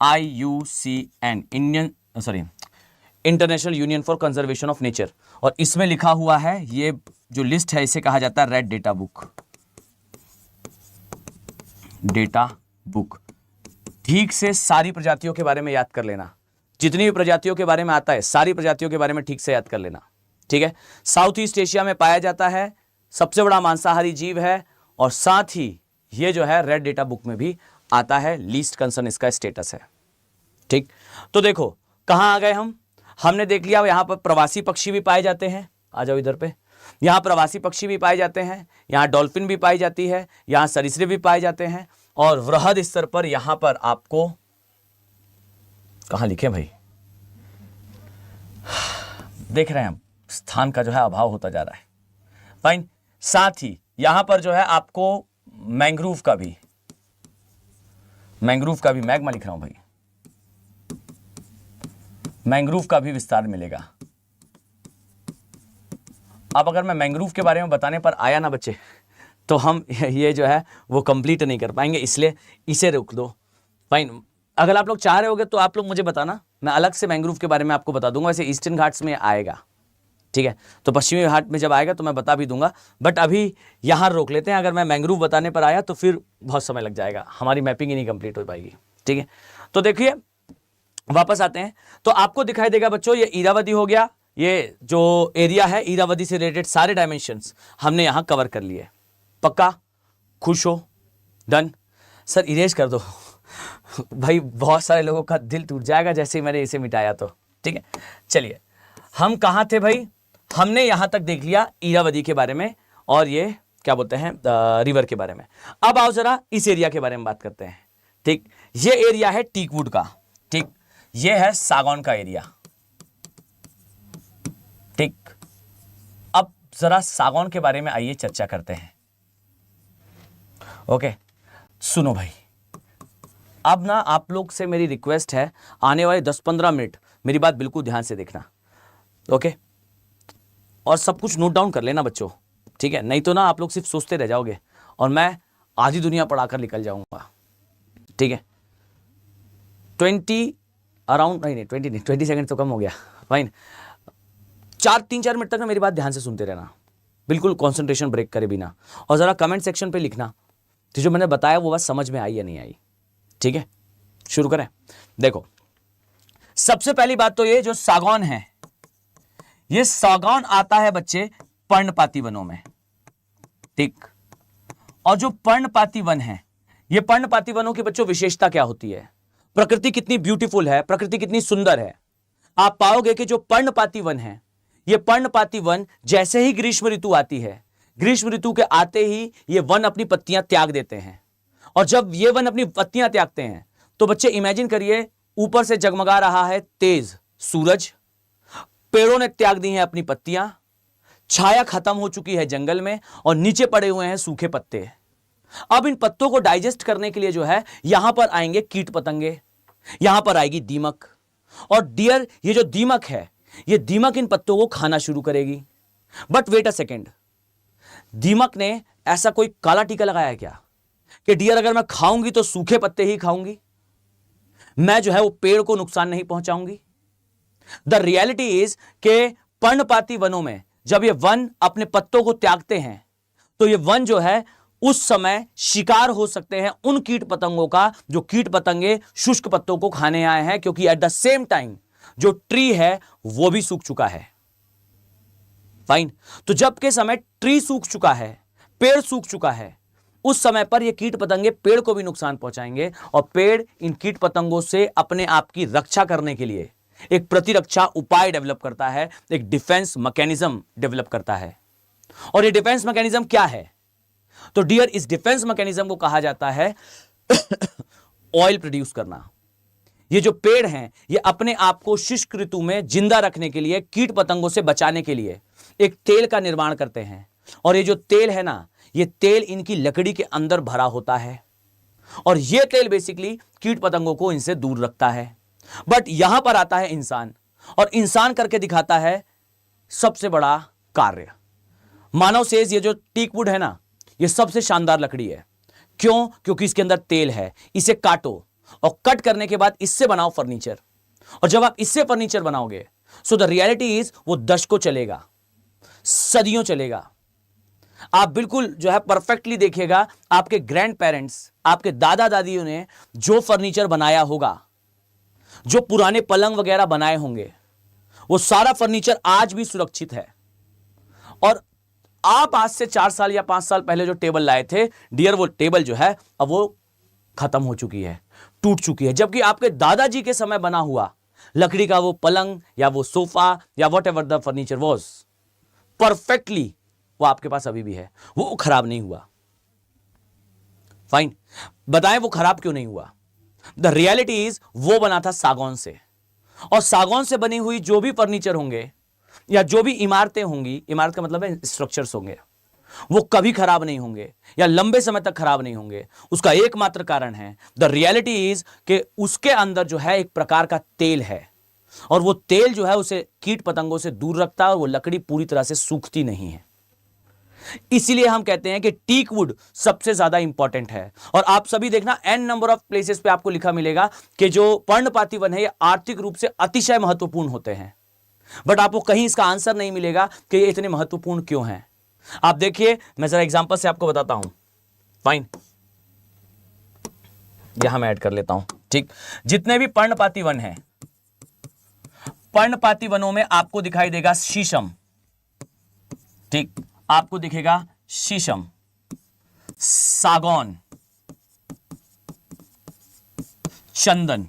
IUCN international union for conservation of nature, और इसमें लिखा हुआ है, ये जो लिस्ट है इसे कहा जाता है red data book. Data book, ठीक से सारी प्रजातियों के बारे में याद कर लेना, जितनी भी प्रजातियों के बारे में आता है सारी प्रजातियों के बारे में ठीक से याद कर लेना। ठीक है, साउथ ईस्ट एशिया में पाया जाता है, सबसे बड़ा मांसाहारी जीव है, और साथ ही ये जो है रेड डेटा बुक में भी आता है, लीस्ट कंसर्न इसका स्टेटस है। ठीक, तो देखो कहां आ गए हमने देख लिया यहां पर प्रवासी पक्षी भी पाए जाते हैं। आ जाओ इधर पे, यहां प्रवासी पक्षी भी पाए जाते हैं, यहां डॉल्फिन भी पाई जाती है, यहां सरीसृप भी पाए जाते हैं, और वृहद स्तर पर यहां पर आपको कहां लिखे भाई, देख रहे हैं हम, स्थान का जो है अभाव होता जा रहा है। फाइन, साथ ही यहां पर जो है आपको मैंग्रोव का भी मैग्मा लिख रहा हूं भाई, मैंग्रोव का भी विस्तार मिलेगा। अब अगर मैं मैंग्रोव के बारे में बताने पर आया ना बच्चे, तो हम ये जो है वो कंप्लीट नहीं कर पाएंगे, इसलिए इसे रोक दो। फाइन, अगर आप लोग चाह रहे होगे तो आप लोग मुझे बताना, मैं अलग से मैंग्रोव के बारे में आपको बता दूंगा। वैसे ईस्टर्न घाट्स में आएगा, ठीक है, तो पश्चिमी घाट में जब आएगा तो मैं बता भी दूंगा, बट अभी यहां रोक लेते हैं। अगर मैं मैंग्रोव बताने पर आया तो फिर बहुत समय लग जाएगा, हमारी मैपिंग ही नहीं कंप्लीट हो पाएगी, ठीक है। तो देखिए वापस आते हैं, तो आपको दिखाई देगा बच्चों ये इरावदी हो गया, ये जो एरिया है इरावदी से रिलेटेड सारे डायमेंशंस हमने यहां कवर कर लिए। पक्का, खुश हो, डन। सर इरेज कर दो भाई, बहुत सारे लोगों का दिल टूट जाएगा जैसे ही मैंने इसे मिटाया तो, ठीक है। चलिए हम कहां थे भाई, हमने यहां तक देख लिया इरावदी के बारे में और ये क्या बोलते हैं रिवर के बारे में। अब आओ जरा इस एरिया के बारे में बात करते हैं, ठीक। ये एरिया है टीकवुड का, ठीक, ये है सागौन का एरिया, ठीक। अब जरा सागौन के बारे में आइए चर्चा करते हैं। ओके सुनो भाई, अब ना आप लोग से मेरी रिक्वेस्ट है, आने वाले 10-15 मिनट मेरी बात बिल्कुल ध्यान से देखना, ओके, और सब कुछ नोट डाउन कर लेना बच्चों, ठीक है, नहीं तो ना आप लोग सिर्फ सोचते रह जाओगे और मैं आधी दुनिया पढ़ाकर निकल जाऊंगा, ठीक है। 20 अराउंड नहीं 20 सेकंड तो कम हो गया, फाइन। 3-4 मिनट तक ना मेरी बात ध्यान से सुनते रहना, बिल्कुल कंसंट्रेशन ब्रेक करे बिना, और जरा कमेंट सेक्शन पे लिखना तो जो मैंने बताया वो बात समझ में आई या नहीं आई, ठीक है। शुरू करें। देखो सबसे पहली बात तो ये जो सागौन है, ये सागौन आता है बच्चे पर्णपाती वनों में, ठीक। और जो पर्णपाती वन है, ये पर्णपाती वनों की बच्चों विशेषता क्या होती है, प्रकृति कितनी ब्यूटीफुल है, प्रकृति कितनी सुंदर है। आप पाओगे कि जो पर्णपाती वन है, ये पर्णपाती वन जैसे ही ग्रीष्म ऋतु आती है, ग्रीष्म ऋतु के आते ही ये वन अपनी पत्तियां त्याग देते हैं, और जब ये वन अपनी पत्तियां त्यागते हैं तो बच्चे इमेजिन करिए ऊपर से जगमगा रहा है तेज सूरज, पेड़ों ने त्याग दी हैं अपनी पत्तियां, छाया खत्म हो चुकी है जंगल में और नीचे पड़े हुए हैं सूखे पत्ते। अब इन पत्तों को डाइजेस्ट करने के लिए जो है यहां पर आएंगे कीट पतंगे, यहां पर आएगी दीमक, और डियर ये जो दीमक है, ये दीमक इन पत्तों को खाना शुरू करेगी। बट वेट अ सेकेंड, दीमक ने ऐसा कोई काला टीका लगाया क्या कि डियर अगर मैं खाऊंगी तो सूखे पत्ते ही खाऊंगी, मैं जो है वो पेड़ को नुकसान नहीं पहुंचाऊंगी। द रियलिटी इज के पर्णपाती वनों में जब ये वन अपने पत्तों को त्यागते हैं तो ये वन जो है उस समय शिकार हो सकते हैं उन कीट पतंगों का जो कीट पतंगे शुष्क पत्तों को खाने आए हैं, क्योंकि एट द सेम टाइम जो ट्री है वो भी सूख चुका है, फाइन। तो जब के समय ट्री सूख चुका है, पेड़ सूख चुका है, उस समय पर ये कीट पतंगे पेड़ को भी नुकसान पहुंचाएंगे, और पेड़ इन कीट पतंगों से अपने आप की रक्षा करने के लिए एक प्रतिरक्षा उपाय डेवलप करता है, एक डिफेंस मैकेनिज्म डेवलप करता है। और ये डिफेंस मैकेनिज्म क्या है, तो डियर इस डिफेंस मैकेनिज्म को कहा जाता है ऑयल प्रोड्यूस करना। ये जो पेड़ हैं ये अपने आप को शुष्क ऋतु में जिंदा रखने के लिए, कीट पतंगों से बचाने के लिए एक तेल का निर्माण करते हैं, और ये जो तेल है ना, ये तेल इनकी लकड़ी के अंदर भरा होता है, और ये तेल बेसिकली कीट पतंगों को इनसे दूर रखता है। बट यहां पर आता है इंसान, और इंसान करके दिखाता है सबसे बड़ा कार्य। मानव सेज ये जो टीकवुड है ना, ये सबसे शानदार लकड़ी है। क्यों? क्योंकि इसके अंदर तेल है। इसे काटो और कट करने के बाद इससे बनाओ फर्नीचर, और जब आप इससे फर्नीचर बनाओगे सो द रियलिटी इज वो दशकों चलेगा, सदियों चलेगा। आप बिल्कुल जो है परफेक्टली देखिएगा, आपके ग्रैंड पेरेंट्स, आपके दादा दादियों ने जो फर्नीचर बनाया होगा, जो पुराने पलंग वगैरह बनाए होंगे, वो सारा फर्नीचर आज भी सुरक्षित है। और आप आज से 4 साल या 5 साल पहले जो टेबल लाए थे डियर, वो टेबल जो है अब वो खत्म हो चुकी है, टूट चुकी है। जबकि आपके दादाजी के समय बना हुआ लकड़ी का वो पलंग या वो सोफा या what ever the furniture was, perfectly वो आपके पास अभी भी है, वो खराब नहीं हुआ। फाइन, बताएं वो खराब क्यों नहीं हुआ? द रियलिटी इज वो बना था सागौन से, और सागौन से बनी हुई जो भी फर्नीचर होंगे या जो भी इमारतें होंगी, इमारत का मतलब है स्ट्रक्चर्स होंगे, वो कभी खराब नहीं होंगे या लंबे समय तक खराब नहीं होंगे। उसका एकमात्र कारण है, द रियलिटी इज कि उसके अंदर जो है एक प्रकार का तेल है, और वो तेल जो है उसे कीट पतंगों से दूर रखता है, और वो लकड़ी पूरी तरह से सूखती नहीं है। इसीलिए हम कहते हैं कि टीक वुड सबसे ज्यादा इंपॉर्टेंट है। और आप सभी देखना एन नंबर ऑफ प्लेसेस पे आपको लिखा मिलेगा कि जो पर्णपाती वन है ये आर्थिक रूप से अतिशय महत्वपूर्ण होते हैं, बट आपको कहीं इसका आंसर नहीं मिलेगा कि ये इतने महत्वपूर्ण क्यों हैं। आप देखिए, मैं जरा एग्जांपल से आपको बताता हूं। फाइन, यहां मैं ऐड कर लेता हूं। ठीक, जितने भी पर्णपाती वन हैं, पर्णपाती वनों में आपको दिखाई देगा शीशम। ठीक, आपको दिखेगा शीशम, सागौन, चंदन,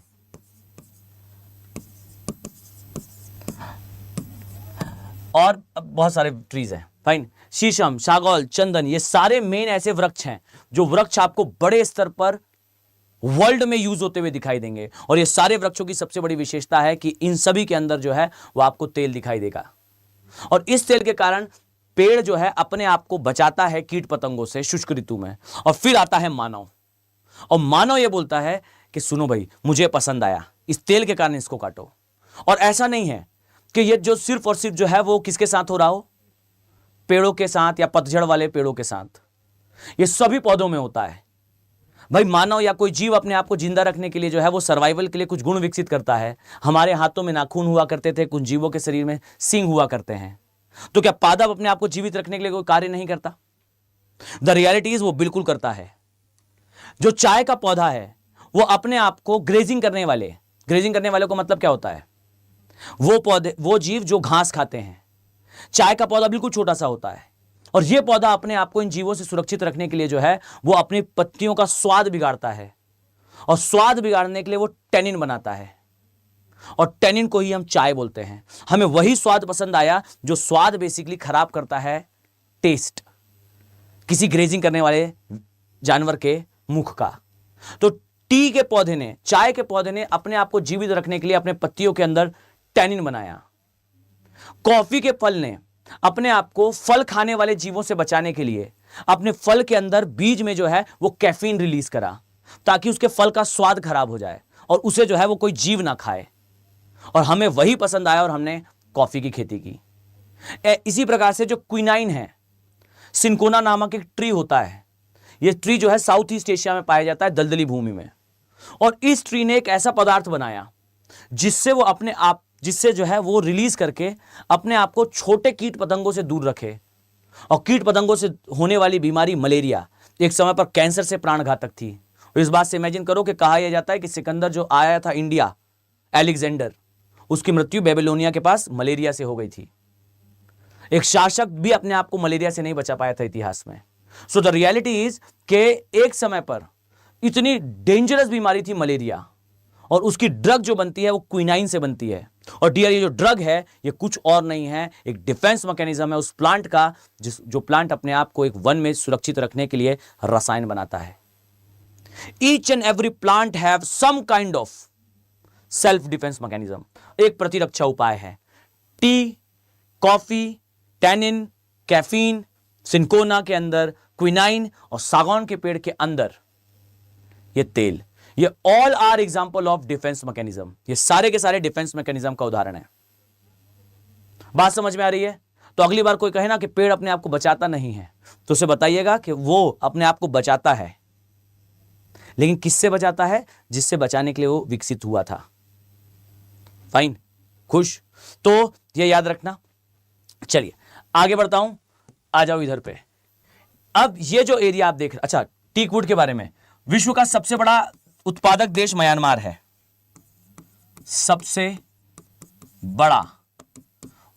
और बहुत सारे ट्रीज हैं। फाइन, शीशम, सागौन, चंदन, ये सारे मेन ऐसे वृक्ष हैं जो वृक्ष आपको बड़े स्तर पर वर्ल्ड में यूज होते हुए दिखाई देंगे। और ये सारे वृक्षों की सबसे बड़ी विशेषता है कि इन सभी के अंदर जो है वो आपको तेल दिखाई देगा। और इस तेल के कारण पेड़ जो है अपने आप को बचाता है कीट पतंगों से शुष्क ऋतु में। और फिर आता है मानव, और मानव ये बोलता है कि सुनो भाई, मुझे पसंद आया, इस तेल के कारण इसको काटो। और ऐसा नहीं है कि ये जो सिर्फ और सिर्फ जो है वो किसके साथ हो रहा हो, पेड़ों के साथ या पतझड़ वाले पेड़ों के साथ, ये सभी पौधों में होता है। भाई मानव या कोई जीव अपने आप को जिंदा रखने के लिए जो है वो सर्वाइवल के लिए कुछ गुण विकसित करता है। हमारे हाथों में नाखून हुआ करते थे, कुछ जीवों के शरीर में सींग हुआ करते हैं। तो क्या पादप अपने आप को जीवित रखने के लिए कोई कार्य नहीं करता? द रियलिटी इज वो बिल्कुल करता है। जो चाय का पौधा है वो अपने आप को ग्रेजिंग करने वाले को मतलब क्या होता है, वो पौधे, वो जीव जो घास खाते हैं। चाय का पौधा बिल्कुल छोटा सा होता है, और यह पौधा अपने आप को इन जीवों से सुरक्षित रखने के लिए जो है वो अपनी पत्तियों का स्वाद बिगाड़ता है, और स्वाद बिगाड़ने के लिए वो टैनिन बनाता है, और टैनिन को ही हम चाय बोलते हैं। हमें वही स्वाद पसंद आया जो स्वाद बेसिकली खराब करता है टेस्ट किसी ग्रेजिंग करने वाले जानवर के मुख का। तो टी के पौधे ने, चाय के पौधे ने अपने आप को जीवित रखने के लिए अपने पत्तियों के अंदर टैनिन बनाया। कॉफी के फल ने अपने आप को फल खाने वाले जीवों से बचाने के लिए अपने फल के अंदर बीज में जो है वो कैफीन रिलीज करा, ताकि उसके फल का स्वाद खराब हो जाए और उसे जो है वो कोई जीव ना खाए। और हमें वही पसंद आया और हमने कॉफी की खेती की। इसी प्रकार से जो क्विनाइन है, सिंकोना नामक एक ट्री होता है। यह ट्री जो है साउथ ईस्ट एशिया में पाया जाता है, दलदली भूमि में। और इस ट्री ने एक ऐसा पदार्थ बनाया जिससे वो अपने आप, जिससे जो है वो रिलीज करके अपने आप को छोटे कीट पतंगों से दूर रखे। और कीट पतंगों से होने वाली बीमारी मलेरिया एक समय पर कैंसर से प्राणघातक थी। इस बात से इमेजिन करो कि कहा यह जाता है कि सिकंदर जो आया था इंडिया, अलेक्जेंडर, उसकी मृत्यु बेबीलोनिया के पास मलेरिया से हो गई थी। एक शासक भी अपने आप को मलेरिया से नहीं बचा पाया था इतिहास में। सो द रियलिटी इज के एक समय पर इतनी डेंजरस बीमारी थी मलेरिया, और उसकी ड्रग जो बनती है वो क्विनाइन से बनती है। और डियर, ये जो ड्रग है ये कुछ और नहीं है, एक डिफेंस मैकेनिज्म है उस प्लांट का, जो प्लांट अपने आप को एक वन में सुरक्षित रखने के लिए रसायन बनाता है। Each and every plant have some kind of self defence mechanism, एक प्रतिरक्षा उपाय है। Tea, coffee, tannin, caffeine, cinchona के अंदर क्विनाइन और सागौन के पेड़ के अंदर ये तेल, ये all are example of defence mechanism. ये सारे के सारे डिफेंस मैकेनिज्म का उदाहरण है। बात समझ में आ रही है? तो अगली बार कोई कहे ना कि पेड़ अपने आप को बचाता नहीं है, तो उसे बताइएगा कि वो अपने आप को बचाता है, लेकिन किससे बचाता है? जिससे बचाने के लिए वो विकसित हुआ था। फाइन, खुश? तो ये याद रखना। चलिए आगे बढ़ता हूं, आ जाओ इधर पे। अब ये जो एरिया आप देख रहे, अच्छा, टीक वुड के बारे में, विश्व का सबसे बड़ा उत्पादक देश म्यांमार है। सबसे बड़ा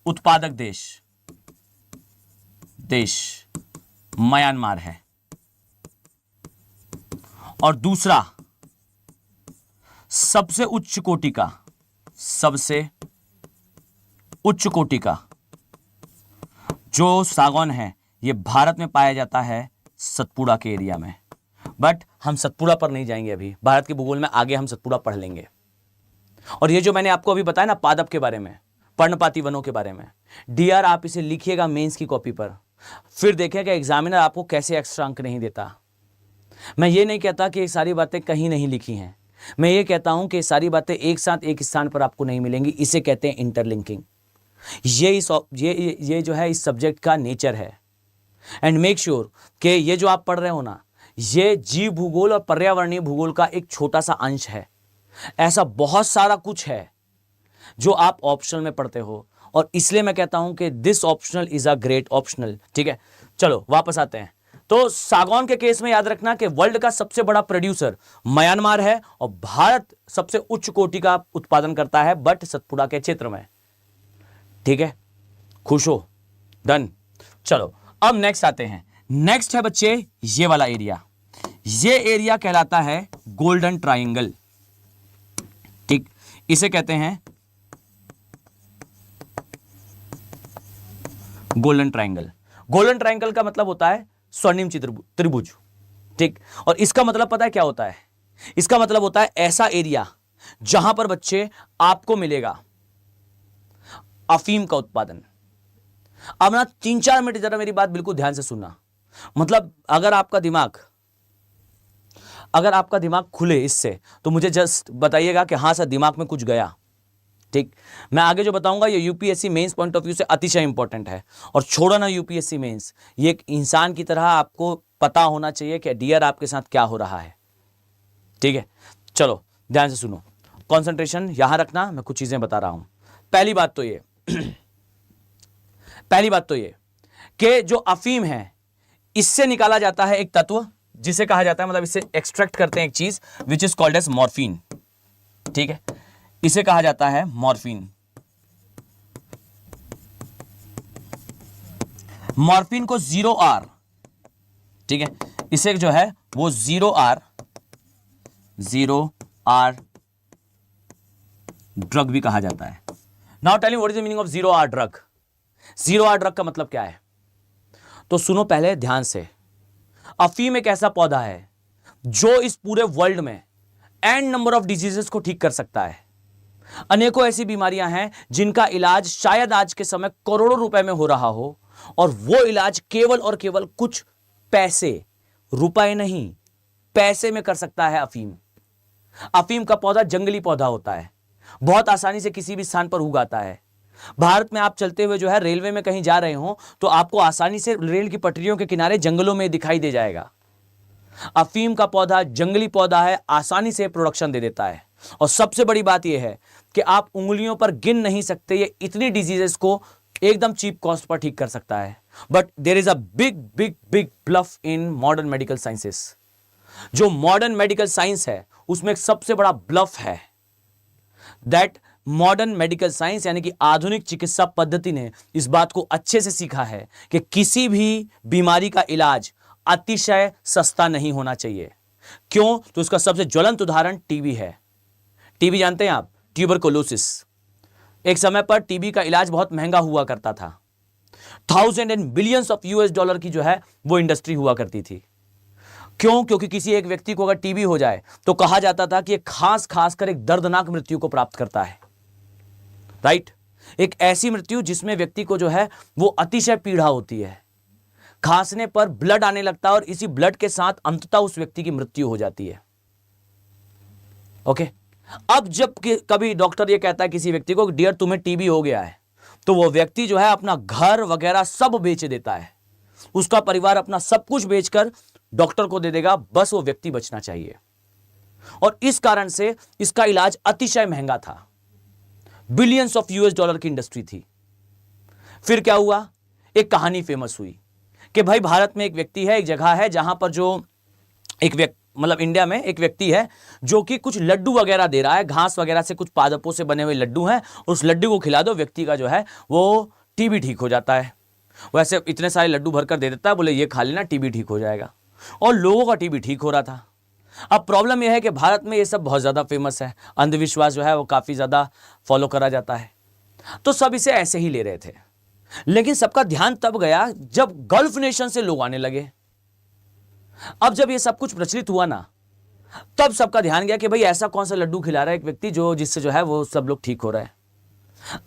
उत्पादक देश म्यांमार है। और दूसरा सबसे उच्च कोटि का जो सागौन है, ये भारत में पाया जाता है सतपुड़ा के एरिया में। बट हम सतपुड़ा पर नहीं जाएंगे अभी, भारत के भूगोल में आगे हम सतपुड़ा पढ़ लेंगे। और ये जो मैंने आपको अभी बताया ना पादप के बारे में, पर्णपाती वनों के बारे में, डीआर आप इसे लिखिएगा मेंस की कॉपी पर, फिर देखिएगा एग्जामिनर आपको कैसे एक्स्ट्रा अंक नहीं देता। मैं ये नहीं कहता कि ये सारी बातें कहीं नहीं लिखी हैं, मैं ये कहता हूं कि सारी बातें एक साथ एक स्थान पर आपको नहीं मिलेंगी। इसे कहते हैं इंटरलिंकिंग। ये जो है इस सब्जेक्ट का नेचर है। एंड मेक श्योर कि ये जो आप पढ़ रहे हो ना, ये जीव भूगोल और पर्यावरणीय भूगोल का एक छोटा सा अंश है। ऐसा बहुत सारा कुछ है जो आप ऑप्शनल में पढ़ते हो, और इसलिए मैं कहता हूं कि this optional is a great optional. ठीक है, चलो वापस आते हैं। तो सागौन के केस में याद रखना कि वर्ल्ड का सबसे बड़ा प्रोड्यूसर म्यांमार है और भारत सबसे उच्च कोटि का उत्पादन करता है, बट सतपुड़ा के क्षेत्र में। ठीक है, खुश हो? डन। चलो अब नेक्स्ट आते हैं। नेक्स्ट है बच्चे ये वाला एरिया। ये एरिया कहलाता है गोल्डन ट्रायंगल। ठीक, इसे कहते हैं गोल्डन ट्रायंगल। गोल्डन ट्रायंगल का मतलब होता है स्वर्णिम त्रिभुज। ठीक, और इसका मतलब पता है क्या होता है? इसका मतलब होता है ऐसा एरिया जहां पर बच्चे आपको मिलेगा अफीम का उत्पादन। अब ना 3-4 मिनट जरा मेरी बात बिल्कुल ध्यान से सुनना। मतलब अगर आपका दिमाग खुले इससे, तो मुझे जस्ट बताइएगा कि हां सर दिमाग में कुछ गया। ठीक, मैं आगे जो बताऊंगा ये UPSC mains point of view से अतिशय इंपॉर्टेंट है। और छोड़ो ना यूपीएससी मेंस, ये एक इंसान की तरह आपको पता होना चाहिए कि डियर आपके साथ क्या हो रहा है। ठीक है, चलो ध्यान से सुनो, कंसंट्रेशन यहां रखना, मैं कुछ चीजें बता रहा हूं। पहली बात तो ये कि जो अफीम है इससे निकाला जाता है एक तत्व जिसे कहा जाता है, मतलब इससे एक्सट्रैक्ट करते हैं एक चीज which is called as morphine. ठीक है, इसे कहा जाता है मॉर्फिन। मॉर्फिन को 0R, ठीक है, इसे जो है वो 0R ड्रग भी कहा जाता है। Now tell me what is the meaning of 0R drug. 0R drug का मतलब क्या है? तो सुनो पहले ध्यान से। अफीम एक ऐसा पौधा है जो इस पूरे वर्ल्ड में एन नंबर ऑफ डिजीजेस को ठीक कर सकता है। अनेकों ऐसी बीमारियां हैं जिनका इलाज शायद आज के समय करोड़ों रुपए में हो रहा हो, और वो इलाज केवल और केवल कुछ पैसे, रुपए नहीं, पैसे में कर सकता है अफीम। अफीम का पौधा जंगली पौधा होता है, बहुत आसानी से किसी भी स्थान पर उग आता है। भारत में आप चलते हुए जो है रेलवे में कहीं जा रहे हो तो आपको आसानी से रेल की पटरियों के किनारे जंगलों में दिखाई दे जाएगा। अफीम का पौधा जंगली पौधा है, आसानी से प्रोडक्शन दे देता है। और सबसे बड़ी बात यह है कि आप उंगलियों पर गिन नहीं सकते ये इतनी डिजीजेस को एकदम चीप कॉस्ट पर ठीक कर सकता है। But there is a big big big bluff in modern medical sciences. जो मॉडर्न मेडिकल साइंस है उसमें एक सबसे बड़ा ब्लफ है दैट मॉडर्न मेडिकल साइंस यानी कि आधुनिक चिकित्सा पद्धति ने इस बात को अच्छे से सीखा है कि किसी भी बीमारी का इलाज अतिशय सस्ता नहीं होना चाहिए। क्यों? तो इसका सबसे ज्वलंत उदाहरण टीबी है। टीबी जानते हैं आप? ट्यूबरकुलोसिस। एक समय पर टीबी का इलाज बहुत महंगा हुआ करता था। Thousand and billions of US dollar की जो है वो इंडस्ट्री हुआ करती थी। क्यों? क्योंकि किसी एक व्यक्ति को अगर टीबी हो जाए तो कहा जाता था कि एक खास कर एक दर्दनाक मृत्यु को प्राप्त करता है। राइट? एक ऐसी मृत्यु जिसमें व्यक्ति को जो है वो अतिशय पीड़ा होती है, खांसने पर ब्लड आने लगता है और इसी ब्लड के साथ अंततः उस व्यक्ति की मृत्यु हो जाती है। ओके, अब जब कभी डॉक्टर ये कहता है किसी व्यक्ति को डियर तुम्हें टीबी हो गया है, तो वो व्यक्ति जो है अपना घर वगैरह सब बेच देता है, उसका परिवार अपना सब कुछ बेचकर डॉक्टर को दे देगा, बस वो व्यक्ति बचना चाहिए। और इस कारण से इसका इलाज अतिशय महंगा था, बिलियंस ऑफ यूएस डॉलर की इंडस्ट्री थी। फिर क्या हुआ? एक कहानी फेमस हुई कि भाई भारत में एक व्यक्ति है, एक जगह है जहां पर जो एक व्यक्ति मतलब इंडिया में एक व्यक्ति है जो कि कुछ लड्डू वगैरह दे रहा है, घास वगैरह से कुछ पादपों से बने हुए लड्डू हैं, उस लड्डू को खिला दो, व्यक्ति का जो है वो टीबी ठीक हो जाता है। वैसे इतने सारे लड्डू भरकर दे देता है, बोले ये खा लेना टीबी ठीक हो जाएगा, और लोगों का टीबी ठीक हो रहा था। अब प्रॉब्लम यह है कि भारत में ये सब बहुत ज़्यादा फेमस है, अंधविश्वास जो है वो काफ़ी ज़्यादा फॉलो करा जाता है, तो सब इसे ऐसे ही ले रहे थे। लेकिन सबका ध्यान तब गया जब गल्फ नेशन से लोग आने लगे। अब जब ये सब कुछ प्रचलित हुआ ना, तब सबका ध्यान गया कि भाई ऐसा कौन सा लड्डू खिला रहा है एक व्यक्ति जिससे जो है वो सब लोग ठीक हो रहे हैं।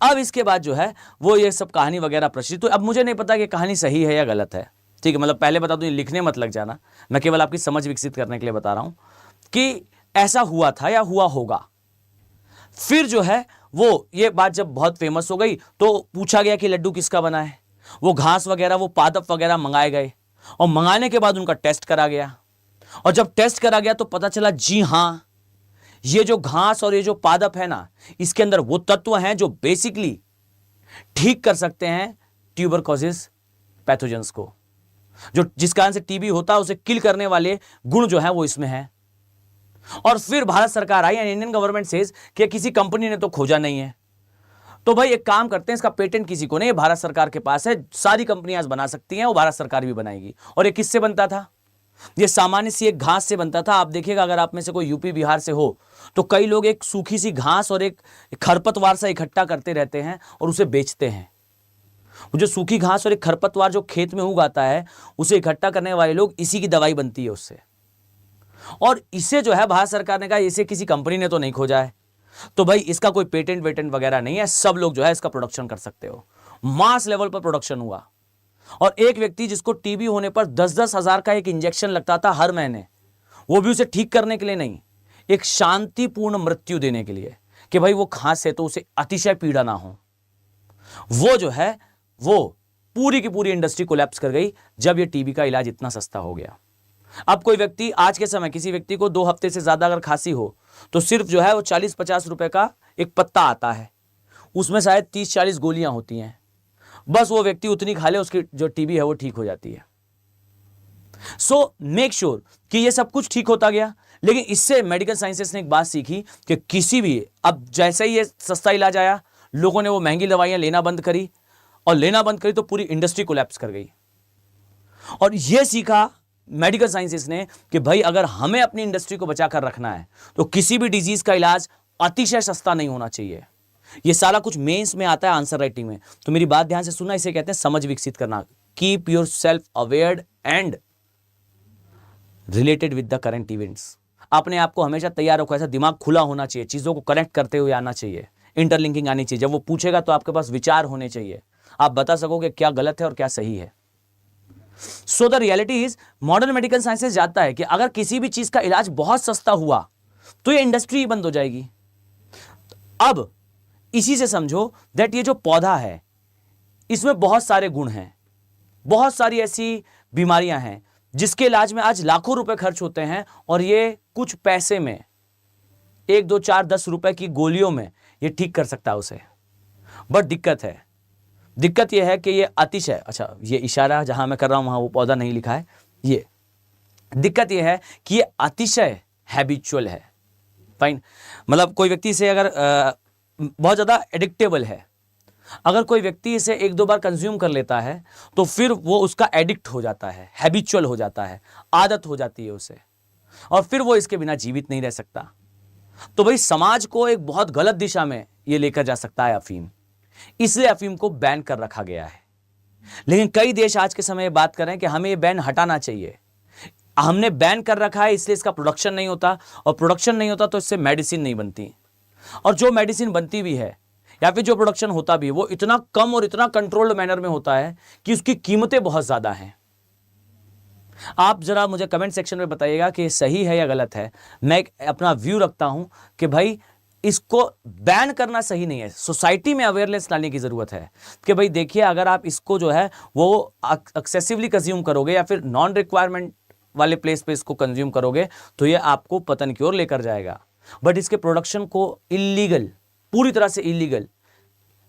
अब इसके बाद जो है वो ये सब कहानी वगैरह प्रचलित हुई। अब मुझे नहीं पता कि कहानी सही है या गलत है, ठीक है, मतलब पहले बता दूं, लिखने मत लग जाना, मैं केवल आपकी समझ विकसित करने के लिए बता रहा हूं कि ऐसा हुआ था या हुआ होगा। फिर जो है वो ये बात जब बहुत फेमस हो गई तो पूछा गया कि लड्डू किसका बना है, वो घास वगैरह, वो पादप वगैरह मंगाए गए और मंगाने के बाद उनका टेस्ट करा गया। और जब टेस्ट करा गया तो पता चला जी हां, ये जो घास और ये जो पादप है ना, इसके अंदर वो तत्व हैं जो बेसिकली ठीक कर सकते हैं ट्यूबरकुलोसिस पैथोजेंस को, जो जिस कारण से टीबी होता है उसे किल करने वाले गुण जो है वो इसमें है। और फिर भारत सरकार आई एंड इंडियन गवर्नमेंट सेज कि किसी कंपनी ने तो खोजा नहीं है, तो भाई एक काम करते हैं, इसका पेटेंट किसी को नहीं, भारत सरकार के पास है, सारी कंपनियां बना सकती हैं, वो भारत सरकार भी बनाएगी। और ये किससे बनता था? ये सामान्य सी एक घास से बनता था। आप देखिएगा, अगर आप में से कोई यूपी बिहार से हो तो कई लोग एक सूखी सी घास और एक खरपतवार सा इकट्ठा करते रहते हैं और उसे बेचते हैं। वो जो सूखी घास और एक खरपतवार जो खेत में उगाता है, उसे इकट्ठा करने वाले लोग, इसी की दवाई बनती है उससे। और इसे जो है भारत सरकार ने कहा इसे किसी कंपनी ने तो नहीं खोजा है, तो भाई इसका कोई पेटेंट वेटेंट वगैरह नहीं है, सब लोग जो है इसका प्रोडक्शन कर सकते हो। मास लेवल पर प्रोडक्शन हुआ। और एक व्यक्ति जिसको टीबी होने पर 10-10 हजार का एक इंजेक्शन लगता था हर महीने, वो भी उसे ठीक करने के लिए नहीं, एक शांतिपूर्ण मृत्यु देने के लिए, कि भाई वो घास है तो उसे अतिशय पीड़ा ना हो। वो जो है वो पूरी की पूरी इंडस्ट्री कोलैप्स कर गई जब ये टीबी का इलाज इतना सस्ता हो गया। अब कोई व्यक्ति, आज के समय किसी व्यक्ति को 2 हफ्ते से ज्यादा अगर खांसी हो तो सिर्फ जो है वो 40-50 रुपए का एक पत्ता आता है, उसमें शायद 30-40 गोलियां होती हैं, बस वो व्यक्ति उतनी खा ले, उसकी जो टीबी है वो ठीक हो जाती है। सो मेक श्योर कि ये सब कुछ ठीक होता गया। लेकिन इससे मेडिकल साइंसेस ने एक बात सीखी कि किसी भी, अब जैसे ही ये सस्ता इलाज आया, लोगों ने वो महंगी दवाइयां लेना बंद करी, और लेना बंद करी तो पूरी इंडस्ट्री कोलैप्स कर गई। और ये सीखा मेडिकल साइंसेस ने कि भाई अगर हमें अपनी इंडस्ट्री को बचाकर रखना है तो किसी भी डिजीज का इलाज अतिशय सस्ता नहीं होना चाहिए। ये सारा कुछ मेंस में आता है, आंसर राइटिंग में। तो मेरी बात ध्यान से सुनना, इसे कहते हैं समझ विकसित करना। Keep your self aware and related with the current events. अपने आप को हमेशा तैयार रखो, ऐसा दिमाग खुला होना चाहिए, चीजों को कनेक्ट करते हुए आना चाहिए, इंटरलिंकिंग आनी चाहिए। जब वो पूछेगा तो आपके पास विचार होने चाहिए, आप बता सको कि क्या गलत है और क्या सही है। So the reality is, modern medical sciences जानता है कि अगर किसी भी चीज का इलाज बहुत सस्ता हुआ तो ये इंडस्ट्री बंद हो जाएगी। अब इसी से समझो दैट ये जो पौधा है इसमें बहुत सारे गुण हैं, बहुत सारी ऐसी बीमारियां हैं जिसके इलाज में आज लाखों रुपए खर्च होते हैं, और ये कुछ पैसे में, 1, 2, 4, 10 रुपए की गोलियों में ये ठीक कर सकता है उसे। बट दिक्कत यह है कि ये अतिशय, अच्छा ये इशारा जहां मैं कर रहा हूं वहां वो पौधा नहीं लिखा है, ये दिक्कत यह है कि ये अतिशय हैबिचुअल है। फाइन, मतलब कोई व्यक्ति इसे अगर बहुत ज्यादा एडिक्टेबल है, अगर कोई व्यक्ति इसे 1-2 बार कंज्यूम कर लेता है तो फिर वो उसका एडिक्ट हो जाता है, हैबिचुअल हो जाता है, आदत हो जाती है उसे, और फिर वो इसके बिना जीवित नहीं रह सकता। तो भाई समाज को एक बहुत गलत दिशा में ये लेकर जा सकता है अफीम, इसलिए अफीम को बैन कर रखा गया है। लेकिन कई देश आज के समय बात कर रहे हैं कि हमें ये बैन हटाना चाहिए। हमने बैन कर रखा है इसलिए इसका प्रोडक्शन नहीं होता, और प्रोडक्शन नहीं होता तो इससे मेडिसिन नहीं बनती, और जो मेडिसिन बनती भी है या फिर जो प्रोडक्शन होता भी है वो इतना कम और इतना कंट्रोल्ड मैनर में होता है कि उसकी कीमतें बहुत ज्यादा हैं। आप जरा मुझे कमेंट सेक्शन में बताइएगा कि सही है या गलत है। मैं अपना व्यू रखता हूं कि भाई इसको बैन करना सही नहीं है, सोसाइटी में अवेयरनेस लाने की जरूरत है कि भाई देखिए, अगर आप इसको जो है वो एक्सेसिवली कंज्यूम करोगे या फिर नॉन रिक्वायरमेंट वाले प्लेस पे इसको कंज्यूम करोगे तो ये आपको पतन की ओर लेकर जाएगा। बट इसके प्रोडक्शन को इलीगल, पूरी तरह से इलीगल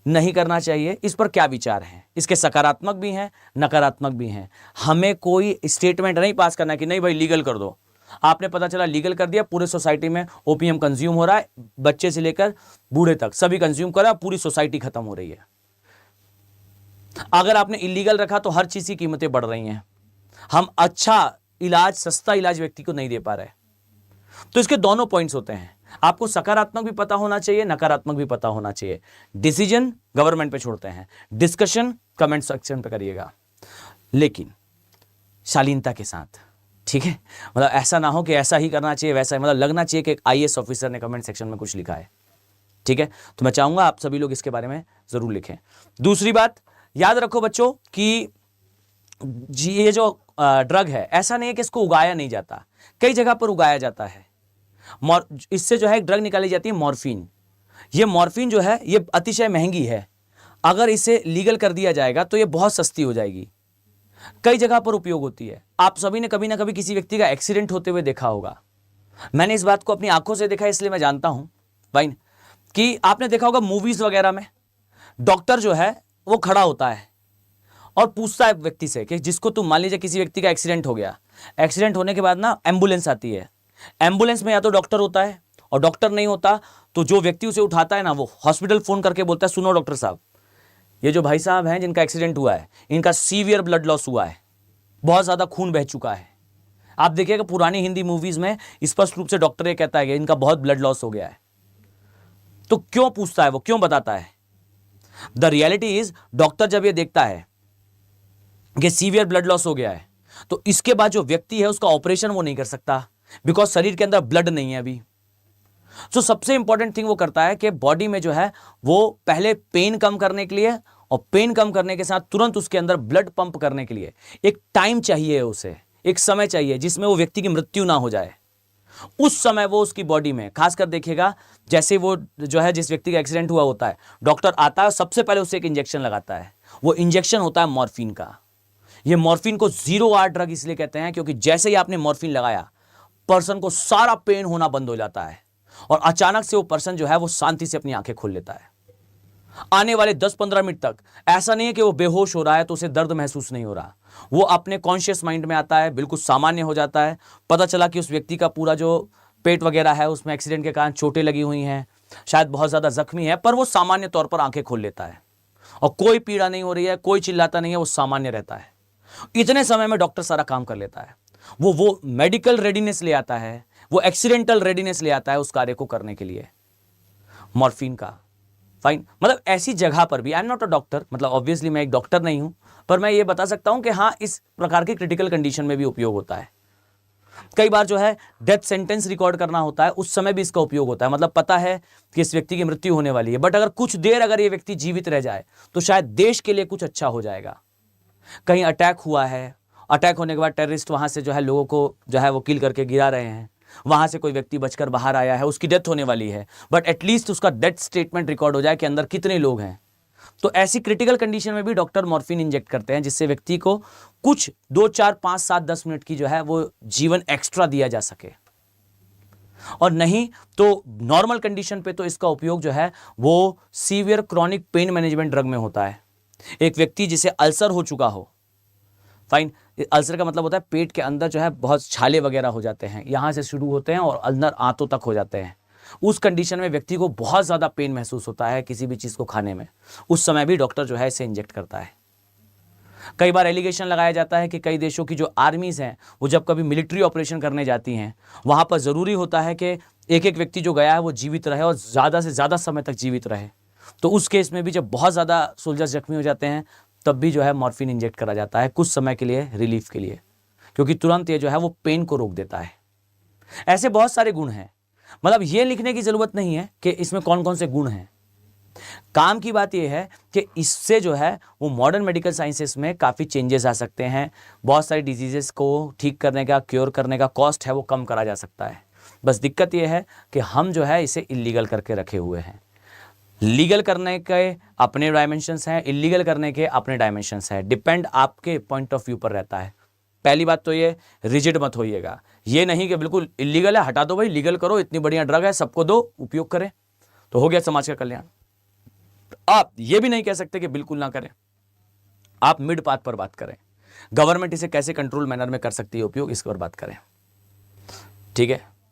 नहीं करना चाहिए। इस पर क्या विचार है? इसके सकारात्मक भी हैं, नकारात्मक भी हैं। हमें कोई स्टेटमेंट नहीं पास करना कि नहीं भाई लीगल कर दो। आपने पता चला लीगल कर दिया, पूरे सोसाइटी में ओपीएम कंज्यूम हो रहा है, बच्चे से लेकर बूढ़े तक सभी कंज्यूम कर रहा है, पूरी सोसाइटी खत्म हो रही है। अगर आपने इलीगल रखा तो हर चीज की कीमतें बढ़ रही हैं, हम अच्छा इलाज, सस्ता इलाज व्यक्ति को नहीं दे पा रहे। तो इसके दोनों पॉइंट्स होते हैं, आपको सकारात्मक भी पता होना चाहिए, नकारात्मक भी पता होना चाहिए। डिसीजन गवर्नमेंट पे छोड़ते हैं, डिस्कशन कमेंट सेक्शन पे करिएगा, लेकिन शालीनता के साथ, ठीक है? मतलब ऐसा ना हो कि ऐसा ही करना चाहिए, वैसा ही, मतलब लगना चाहिए कि एक आईएएस ऑफिसर ने कमेंट सेक्शन में कुछ लिखा है, ठीक है? तो मैं चाहूंगा आप सभी लोग इसके बारे में जरूर लिखें। दूसरी बात याद रखो बच्चों कि ये जो ड्रग है, ऐसा नहीं है कि इसको उगाया नहीं जाता, कई जगह पर उगाया जाता है। इससे जो है एक ड्रग निकाली जाती है मॉर्फिन। ये मॉर्फिन जो है ये अतिशय महंगी है। अगर इसे लीगल कर दिया जाएगा तो ये बहुत सस्ती हो जाएगी। कई जगह पर उपयोग होती है। आप सभी ने कभी ना कभी किसी व्यक्ति का एक्सीडेंट होते हुए देखा होगा। मैंने इस बात को अपनी आंखों से देखा, इसलिए मैं जानता हूं भाई कि आपने देखा होगा मूवीज वगैरह में डॉक्टर जो है वो खड़ा होता है और पूछता है व्यक्ति से कि जिसको तुम मान लीजिए किसी व्यक्ति का एक्सीडेंट हो गया, एक्सीडेंट होने के बाद ना एम्बुलेंस आती है, एम्बुलेंस में या तो डॉक्टर होता है और डॉक्टर नहीं होता तो जो व्यक्ति उसे उठाता है ना वो हॉस्पिटल फोन करके बोलता है सुनो डॉक्टर साहब, ये जो भाई साहब हैं जिनका एक्सीडेंट हुआ है इनका सीवियर ब्लड लॉस हुआ है, बहुत ज्यादा खून बह चुका है। आप देखिएगा पुरानी हिंदी मूवीज में स्पष्ट रूप से डॉक्टर ये कहता है कि इनका बहुत ब्लड लॉस हो गया है। तो क्यों पूछता है वो, क्यों बताता है? द रियलिटी इज डॉक्टर जब ये देखता है कि सीवियर ब्लड लॉस हो गया है तो इसके बाद जो व्यक्ति है उसका ऑपरेशन वो नहीं कर सकता, बिकॉज शरीर के अंदर ब्लड नहीं है अभी। तो सबसे इंपॉर्टेंट थिंग वो करता है कि बॉडी में जो है वो पहले पेन कम करने के लिए और पेन कम करने के साथ तुरंत उसके अंदर ब्लड पंप करने के लिए एक टाइम चाहिए, उसे एक समय चाहिए जिसमें वो व्यक्ति की मृत्यु ना हो जाए। उस समय वो उसकी बॉडी में खासकर देखिएगा, जैसे वो जो है जिस व्यक्ति का एक्सीडेंट हुआ होता है, डॉक्टर आता है सबसे पहले उसे एक इंजेक्शन लगाता है। वो इंजेक्शन होता है मॉर्फिन का। ये मॉर्फिन को 0 आवर ड्रग इसलिए कहते हैं क्योंकि जैसे ही आपने मॉर्फिन लगाया पर्सन को सारा पेन होना बंद हो जाता है और अचानक से वो पर्सन जो है वो शांति से अपनी आंखें खोल लेता है। आने वाले 10-15 मिनट तक ऐसा नहीं है कि वो बेहोश हो रहा है तो उसे दर्द महसूस नहीं हो रहा, वो अपने कॉन्शियस माइंड में आता है, बिल्कुल सामान्य हो जाता है। पता चला कि उस व्यक्ति का पूरा जो पेट वगैरह है उसमें एक्सीडेंट के कारण चोटें लगी हुई हैं, शायद बहुत ज्यादा जख्मी है, पर वो सामान्य तौर पर आंखें खोल लेता है और कोई पीड़ा नहीं हो रही है, कोई चिल्लाता नहीं है, वो सामान्य रहता है। इतने समय में डॉक्टर सारा काम कर लेता है। वो मेडिकल रेडीनेस ले आता है, वो एक्सीडेंटल रेडीनेस ले आता है उस कार्य को करने के लिए मॉर्फिन का। फाइन, मतलब ऐसी जगह पर भी, I am not a doctor, मतलब ऑब्वियसली मैं एक डॉक्टर नहीं हूं, पर मैं ये बता सकता हूं कि हाँ इस प्रकार की क्रिटिकल कंडीशन में भी उपयोग होता है। कई बार जो है डेथ सेंटेंस रिकॉर्ड करना होता है, उस समय भी इसका उपयोग होता है। मतलब पता है कि इस व्यक्ति की मृत्यु होने वाली है, बट अगर कुछ देर अगर ये व्यक्ति जीवित रह जाए तो शायद देश के लिए कुछ अच्छा हो जाएगा। कहीं अटैक हुआ है, अटैक होने के बाद टेररिस्ट वहां से जो है लोगों को जो है वो किल करके गिरा रहे हैं, वहां से कोई व्यक्ति बचकर बाहर आया है, उसकी डेथ होने वाली है, बट एटलीस्ट उसका डेथ स्टेटमेंट रिकॉर्ड हो जाए कि अंदर कितने लोग हैं। तो ऐसी क्रिटिकल कंडीशन में भी डॉक्टर मॉर्फिन इंजेक्ट करते हैं जिससे व्यक्ति को कुछ 2, 4, 5, 7, 10 मिनट की जो है वो जीवन एक्स्ट्रा दिया जा सके। और नहीं तो नॉर्मल कंडीशन पे तो इसका उपयोग जो है वो severe chronic pain management drug में होता है। एक व्यक्ति जिसे अल्सर हो चुका हो, फाइन, अल्सर का मतलब होता है पेट के अंदर जो है बहुत छाले वगैरह हो जाते हैं, यहां से शुरू होते हैं और अंदर आंतों तक हो जाते हैं। उस कंडीशन में व्यक्ति को बहुत ज्यादा पेन महसूस होता है किसी भी चीज को खाने में, उस समय भी डॉक्टर जो है इसे इंजेक्ट करता है। कई बार एलिगेशन लगाया जाता है कि कई देशों की जो आर्मीज हैं वो जब कभी मिलिट्री ऑपरेशन करने जाती हैं वहां पर जरूरी होता है कि एक एक व्यक्ति जो गया है वो जीवित रहे और ज्यादा से ज्यादा समय तक जीवित रहे। तो उस केस में भी जब बहुत ज्यादा सोल्जर्स जख्मी हो जाते हैं तब भी जो है मॉर्फिन इंजेक्ट करा जाता है कुछ समय के लिए, रिलीफ के लिए, क्योंकि तुरंत ये जो है वो पेन को रोक देता है। ऐसे बहुत सारे गुण हैं, मतलब ये लिखने की जरूरत नहीं है कि इसमें कौन कौन से गुण हैं। काम की बात यह है कि इससे जो है वो मॉडर्न मेडिकल साइंसेस में काफ़ी चेंजेस आ सकते हैं। बहुत सारी डिजीजेस को ठीक करने का, क्योर करने का कॉस्ट है वो कम करा जा सकता है। बस दिक्कत यह है कि हम जो है इसे इलीगल करके रखे हुए हैं। लीगल करने के अपने डायमेंशंस हैं, इलीगल करने के अपने डायमेंशंस हैं, डिपेंड आपके पॉइंट ऑफ व्यू पर रहता है। पहली बात तो ये रिजिड मत होइएगा, ये नहीं कि बिल्कुल इलीगल है हटा दो भाई, लीगल करो, इतनी बढ़िया ड्रग है सबको दो, उपयोग करें तो हो गया समाज का कल्याण। आप ये भी नहीं कह सकते कि बिल्कुल ना करें, आप मिड पाथ पर बात करें, गवर्नमेंट इसे कैसे कंट्रोल मैनर में कर सकती है उपयोग, इस पर बात करें। ठीक है।